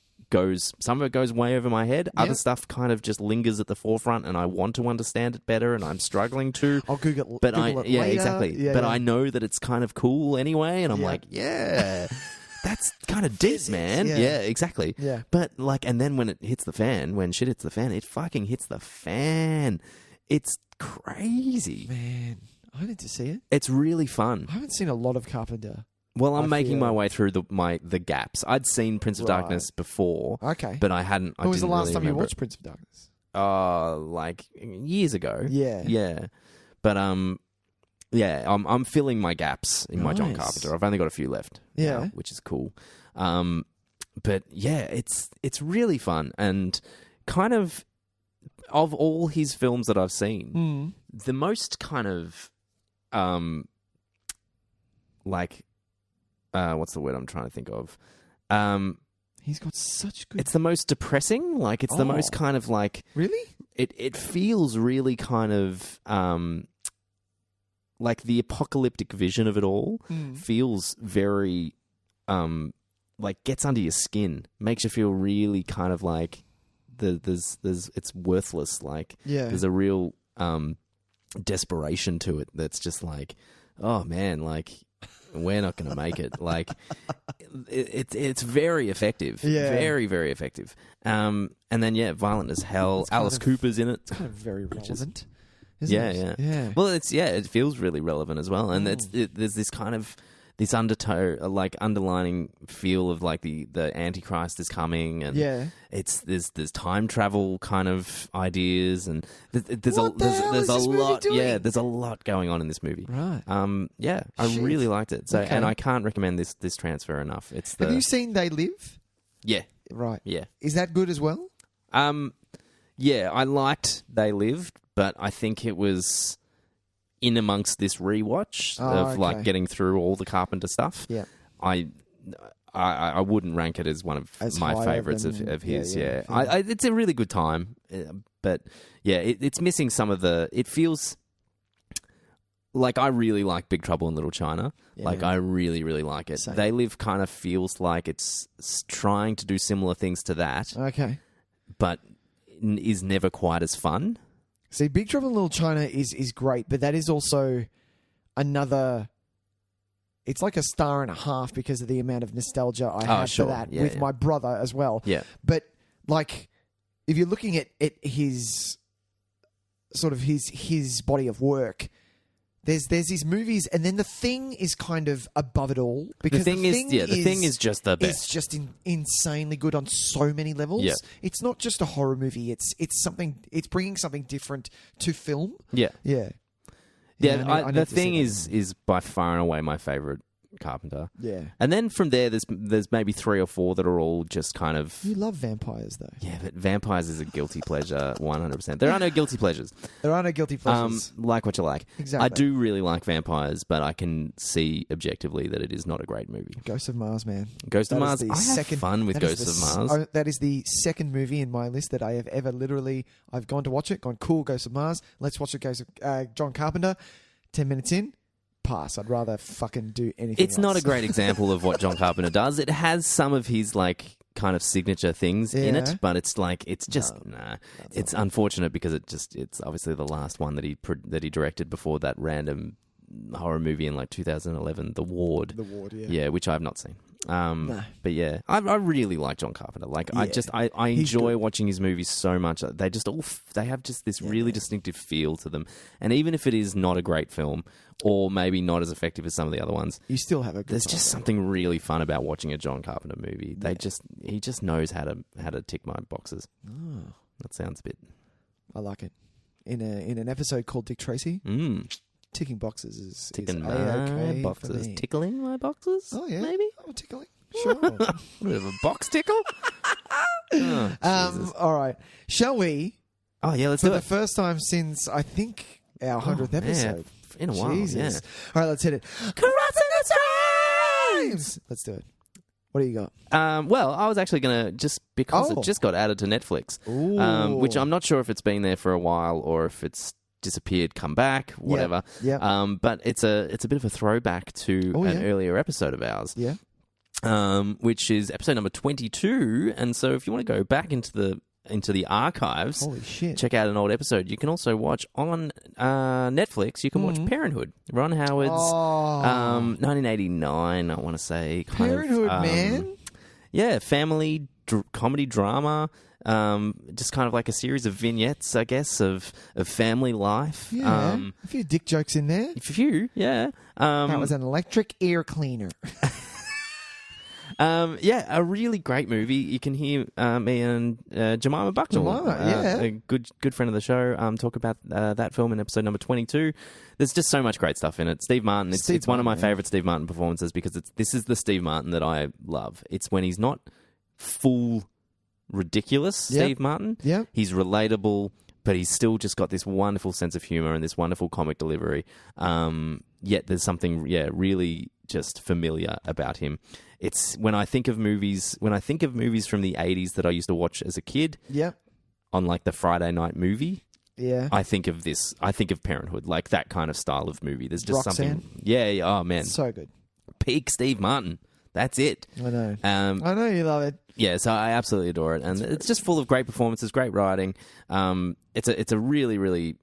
some of it goes way over my head. Other stuff kind of just lingers at the forefront, and I want to understand it better, and I'm struggling to. I'll Google it later. Exactly. Yeah, I know that it's kind of cool anyway, and I'm that's kind of deep, man. Yeah, exactly. Yeah. But and then when shit hits the fan, it fucking hits the fan. It's crazy, man. I need to see it. It's really fun. I haven't seen a lot of Carpenter. Well, I'm making my way through the gaps. I'd seen Prince of Darkness before. Okay. But I hadn't. When was the last really time you remember watched Prince of Darkness? like years ago. Yeah. But I'm filling my gaps in my John Carpenter. I've only got a few left. Now, which is cool. But yeah, it's really fun, and kind of all his films that I've seen, the most kind of like what's the word I'm trying to think of? He's got such good... It's the most depressing. Like, it's the most kind of like... Really? It feels really kind of... like, the apocalyptic vision of it all feels very... like, gets under your skin. Makes you feel really kind of like... it's worthless. Like, there's a real desperation to it that's just like, oh, man, like... We're not going to make it. Like, it's very effective. Yeah. Very, very effective. And then, violent as hell. Alice Cooper's in it. It's kind of very relevant, isn't it? Yeah. Well, it feels really relevant as well. And there's this kind of, this undertow, like underlining feel of like the Antichrist is coming, and there's time travel kind of ideas, and there's a lot. Yeah, there's a lot going on in this movie. Right. I really liked it. So, and I can't recommend this transfer enough. Have you seen They Live? Yeah. Right. Yeah. Is that good as well? Yeah, I liked They Lived, but I think it was in amongst this rewatch of like getting through all the Carpenter stuff. Yeah. I wouldn't rank it as one of my favorites of his. It's a really good time, but it's missing some of the. It feels like I really like Big Trouble in Little China. Yeah. Like I really, really like it. Same. They Live kind of feels like it's trying to do similar things to that. Okay, but is never quite as fun. See, Big Trouble in Little China is great, but that is also another... It's like a star and a half because of the amount of nostalgia I have for that with my brother as well. Yeah. But, like, if you're looking at his... sort of his body of work... There's these movies, and then The Thing is kind of above it all because The Thing is just the best. It's just insanely good on so many levels. Yeah. It's not just a horror movie. It's something. It's bringing something different to film. Yeah. I The Thing is by far and away my favorite Carpenter. Yeah. And then from there's maybe 3 or 4 that are all just kind of... You love vampires, though. Yeah, but vampires is a guilty pleasure, 100%. There are no guilty pleasures. Like what you like. Exactly. I do really like vampires, but I can see objectively that it is not a great movie. Ghost of Mars, man. Ghost of Mars. I have fun with Ghost of Mars. That is the second movie in my list that I have ever literally... I've gone to watch it, gone, cool, Ghost of Mars. Let's watch it, John Carpenter. 10 minutes in. Pass. I'd rather fucking do anything It's else. not a great example of what John Carpenter does. It has some of his like kind of signature things in it, but it's like it's unfortunate because it's obviously the last one that he directed before that random horror movie in like 2011, The Ward. The Ward, yeah, which I've not seen. But yeah, I really like John Carpenter. Like I enjoy watching his movies so much. They have just this really distinctive feel to them. And even if it is not a great film or maybe not as effective as some of the other ones, you still have a good There's just something really fun about watching a John Carpenter movie. He just knows how to tick my boxes. Oh. That sounds a bit. I like it. In an episode called Dick Tracy. Ticking boxes is my boxes. Tickling my boxes? Oh, yeah. Maybe? Oh, tickling. Sure. A bit of a box tickle? All right. Shall we? Oh, yeah, let's do it. For the first time since, I think, our 100th episode. In a while, Jesus. All right, let's hit it. Crossing the Times! Let's do it. What do you got? Well, I was actually going to, just because it just got added to Netflix, which I'm not sure if it's been there for a while or if it's disappeared, come back, whatever. Yeah. But it's a bit of a throwback to an earlier episode of ours. Yeah. Which is episode number 22. And so if you want to go back into the archives, holy shit, check out an old episode. You can also watch on Netflix. You can watch Parenthood, Ron Howard's 1989. I want to say Parenthood, man. Yeah, family comedy drama. Just kind of like a series of vignettes, I guess, of family life. Yeah, a few dick jokes in there. A few, yeah. That was an electric air cleaner. A really great movie. You can hear me and Jemima Bucknell, a good friend of the show, talk about that film in episode number 22. There's just so much great stuff in it. Steve Martin, it's one of my favourite Steve Martin performances because this is the Steve Martin that I love. It's when he's not full ridiculous Steve Martin. Yeah. He's relatable, but he's still just got this wonderful sense of humour and this wonderful comic delivery. Yet there's something, really just familiar about him. It's when I think of movies from the 80s that I used to watch as a kid. Yeah. On like the Friday night movie. Yeah. I think of this. I think of Parenthood, like that kind of style of movie. There's just something. Yeah. Oh man. So good. Peak Steve Martin. That's it. I know. I know you love it. Yeah, so I absolutely adore it, and it's just full of great performances, great writing. It's a really, really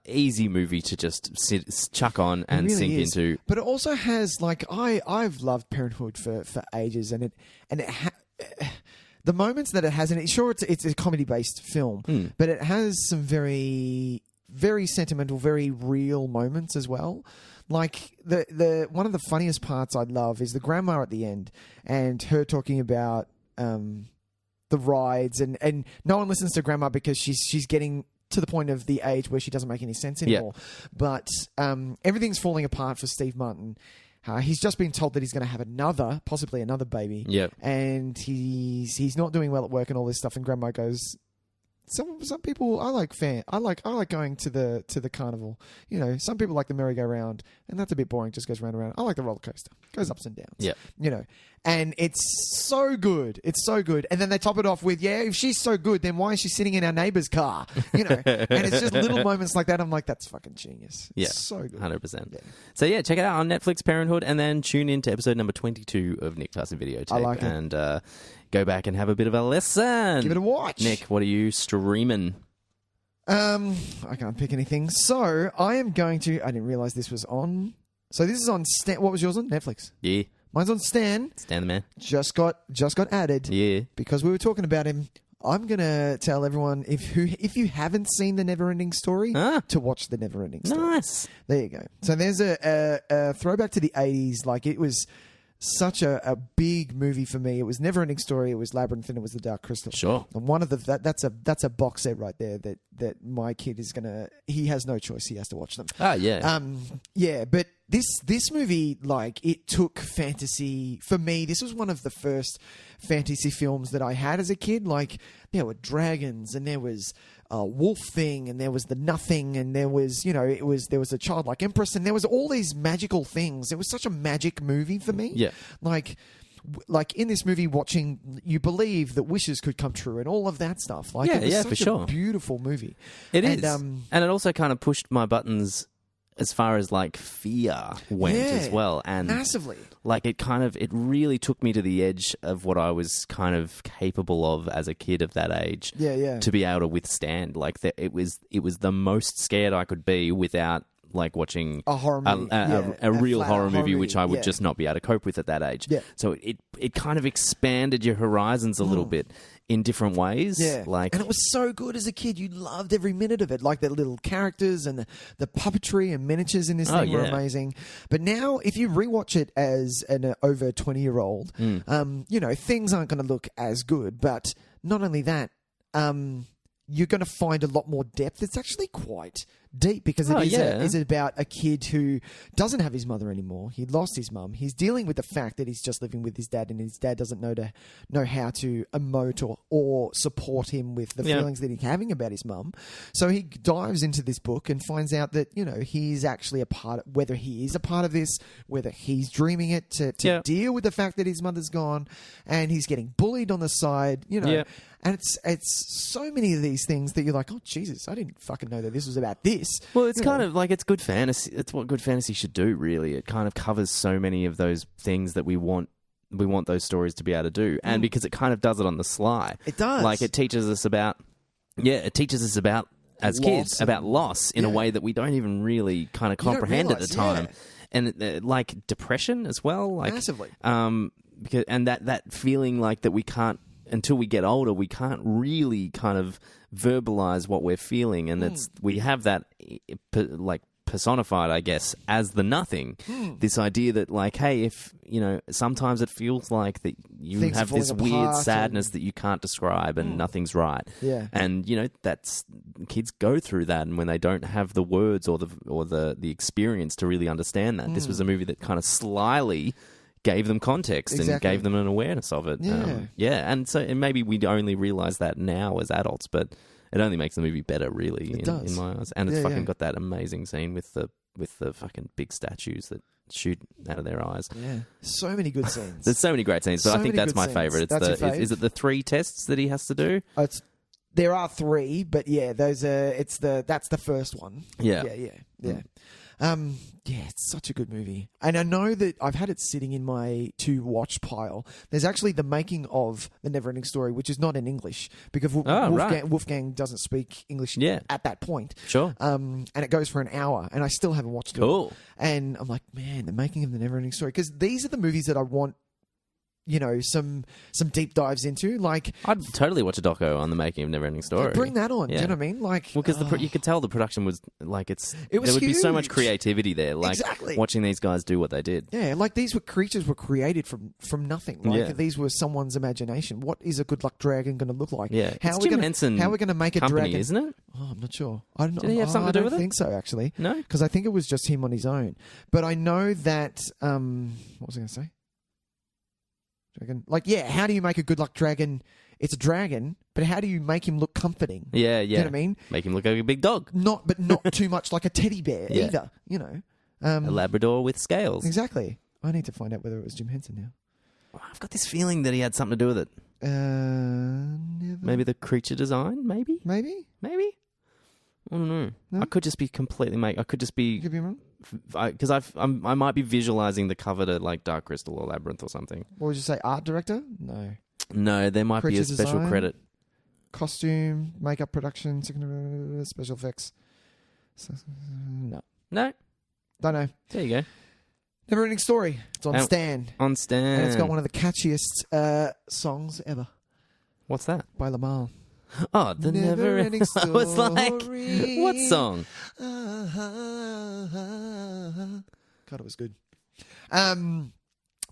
easy movie to just chuck on and really sink into. But it also has I've loved Parenthood for ages, and the moments that it has in it. Sure, it's a comedy based film, but it has some very, very sentimental, very real moments as well. Like the one of the funniest parts I love is the grandma at the end and her talking about the rides and no one listens to grandma because she's getting to the point of the age where she doesn't make any sense anymore. Yeah. But everything's falling apart for Steve Martin. He's just been told that he's going to have possibly another baby. Yeah. And he's not doing well at work and all this stuff. And grandma goes, Some people I like going to the carnival. You know, some people like the merry-go-round, and that's a bit boring. Just goes round and round. I like the roller coaster. Goes ups and downs. Yeah. You know, and it's so good. It's so good. And then they top it off with, if she's so good, then why is she sitting in our neighbour's car? You know, and it's just little moments like that. I'm like, that's fucking genius. Yeah, it's so good. 100%. Yeah. So check it out on Netflix, Parenthood, and then tune in to episode number 22 of Nick Tys and Videotape. I like it. And go back and have a bit of a listen. Give it a watch. Nick, what are you streaming? I can't pick anything. So I am going to... I didn't realise this was on... So this is on... What was yours on? Netflix? Yeah. Mine's on Stan. Stan the man. Just got added. Yeah. Because we were talking about him. I'm going to tell everyone, if you haven't seen The Neverending Story, to watch The Neverending Story. Nice. There you go. So there's a throwback to the 80s. Like, it was... such a big movie for me. It was Neverending Story, it was Labyrinth, and it was The Dark Crystal. Sure. And one of that's a box set right there that my kid is gonna. He has no choice. He has to watch them. Yeah. But this movie, like, it took fantasy for me. This was one of the first fantasy films that I had as a kid. Like, there were dragons, and there was a wolf thing, and there was the nothing, and there was, there was a childlike empress, and there was all these magical things. It was such a magic movie for me. Yeah. Like in this movie, watching, you believe that wishes could come true and all of that stuff. Like, it was such for sure. a beautiful movie. It is. And it also kind of pushed my buttons as far as like fear went as well. And massively. Like it really took me to the edge of what I was kind of capable of as a kid of that age. Yeah. To be able to withstand. Like it was the most scared I could be without like watching a horror movie. A real horror movie, which I would just not be able to cope with at that age. Yeah. So it kind of expanded your horizons a little bit in different ways. Yeah. And it was so good as a kid. You loved every minute of it. Like the little characters and the puppetry and miniatures in this thing were amazing. But now, if you rewatch it as an over 20-year-old, things aren't going to look as good. But not only that, you're going to find a lot more depth. It's actually quite deep because it is about a kid who doesn't have his mother anymore. He lost his mum. He's dealing with the fact that he's just living with his dad, and his dad doesn't know how to emote or support him with the feelings that he's having about his mum. So he dives into this book and finds out that, he's actually a part of, whether he is a part of this, whether he's dreaming it to deal with the fact that his mother's gone, and he's getting bullied on the side, And it's so many of these things that you're like, oh, Jesus, I didn't fucking know that this was about this. Well, it's kind of like, it's good fantasy. It's what good fantasy should do, really. It kind of covers so many of those things that we want those stories to be able to do. And because it kind of does it on the sly. It does. Like, it teaches us about as kids, about loss in a way that we don't even really kind of comprehend at the time. And like depression as well. Like, massively. Because that feeling like that we can't, until we get older, we can't really kind of verbalize what we're feeling, and we have that like personified, I guess, as the nothing. This idea that, like, hey, if, sometimes it feels like that you Things have this weird sadness that you can't describe and nothing's right. Yeah. And, that's kids go through that, and when they don't have the words or the experience to really understand that, this was a movie that kind of slyly gave them context and gave them an awareness of it. And maybe we only realise that now as adults, but it only makes the movie better, really, in my eyes. And it's got that amazing scene with the fucking big statues that shoot out of their eyes. Yeah, so many good scenes. There's so many great scenes, but I think that's my favourite. Is it the 3 tests that he has to do? There are 3, but that's the first one. Yeah. It's such a good movie. And I know that I've had it sitting in my to-watch pile. There's actually the making of The Neverending Story, which is not in English, because Wolfgang doesn't speak English at that point. Sure. And it goes for an hour, and I still haven't watched it. Cool. And I'm like, man, the making of The Neverending Story, because these are the movies that I want, some deep dives into. Like, I'd totally watch a doco on the making of Neverending Story. Bring that on. Do you know what I mean? Like, because you could tell the production was like there would be so much creativity there. Like watching these guys do what they did. Yeah, like these creatures were created from nothing. Like these were someone's imagination. What is a good luck dragon going to look like? Yeah, how are we going to make a company, dragon? Isn't it? Oh, I'm not sure. I don't know. Did he have something to do with it? I don't think so, actually. No, because I think it was just him on his own. But I know that. What was I going to say? Dragon. Like, how do you make a good luck dragon? It's a dragon, but how do you make him look comforting? Yeah. You know what I mean? Make him look like a big dog. Not too much like a teddy bear either, a Labrador with scales. Exactly. I need to find out whether it was Jim Henson now. I've got this feeling that he had something to do with it. Maybe the creature design, maybe? Maybe? I don't know. No? I could just be completely I could just be... Could be wrong? Because I might be visualising the cover to like Dark Crystal or Labyrinth or something. What would you say? Art director? No, there might be a special design, credit. Costume, makeup production, special effects. No. Don't know. There you go. Neverending Story. It's on Stan. On Stan. And it's got one of the catchiest songs ever. What's that? By Lamar. Oh, the Neverending Story. I was like, what song? God, it was good.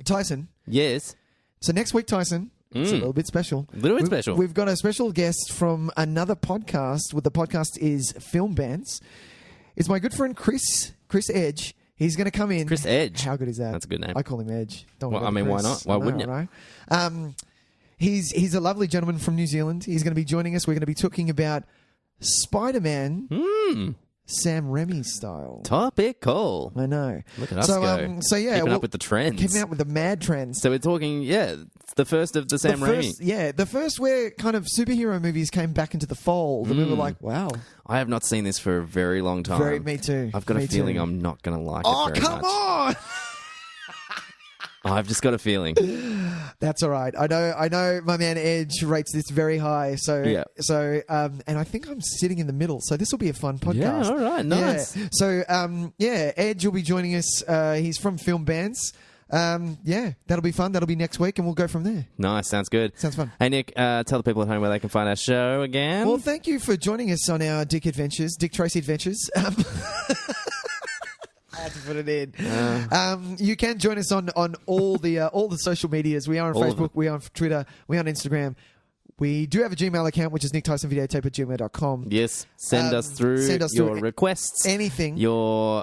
Tyson. Yes. So next week, Tyson, it's a little bit special. Special. We've got a special guest from another podcast. The podcast is Film Bands. It's my good friend Chris Edge. He's going to come in. Chris Edge. How good is that? That's a good name. I call him Edge. Why not? Why wouldn't you? Right? He's a lovely gentleman from New Zealand. He's going to be joining us. We're going to be talking about Spider-Man, Sam Raimi style. Topical. I know. Look at us go. Keeping up with the trends. Keeping up with the mad trends. So we're talking, it's the first of the Sam Raimi. The first where kind of superhero movies came back into the fold. And we were like, wow. I have not seen this for a very long time. Me too. I've got a feeling I'm not going to like it very much. Oh, come on! I've just got a feeling. That's all right. I know. My man Edge rates this very high. So, and I think I'm sitting in the middle. So this will be a fun podcast. Yeah, all right, nice. Yeah. So, Edge will be joining us. He's from Film Bands. That'll be fun. That'll be next week, and we'll go from there. Nice, sounds good. Sounds fun. Hey, Nick, tell the people at home where they can find our show again. Well, thank you for joining us on our Dick Tracy Adventures. I had to put it in. You can join us on all the social medias. We are on Facebook. We are on Twitter. We are on Instagram. We do have a Gmail account, which is nicktysonvideotape@gmail.com. Yes. Send us through your requests. Anything. Your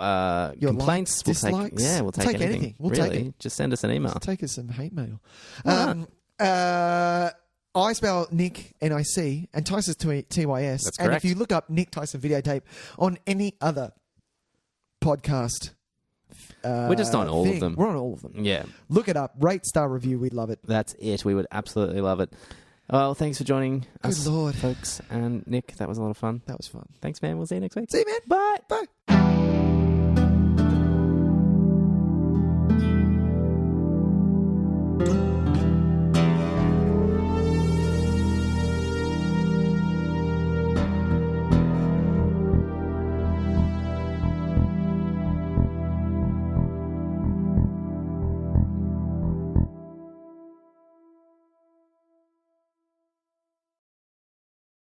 complaints. Likes, dislikes. We'll take anything. We'll really. take it. Just send us an email. Take us some hate mail. I spell Nick, N-I-C, and Tyson's T-Y-S. That's correct. And if you look up Nick Tyson Videotape on any other podcast... we're just on all of them. We're on all of them. Yeah. Look it up. Rate, star, review. We'd love it. That's it. We would absolutely love it. Well, thanks for joining us, Lord. folks. And Nick, that was a lot of fun. That was fun. Thanks, man. We'll see you next week. See you, man. Bye. Bye.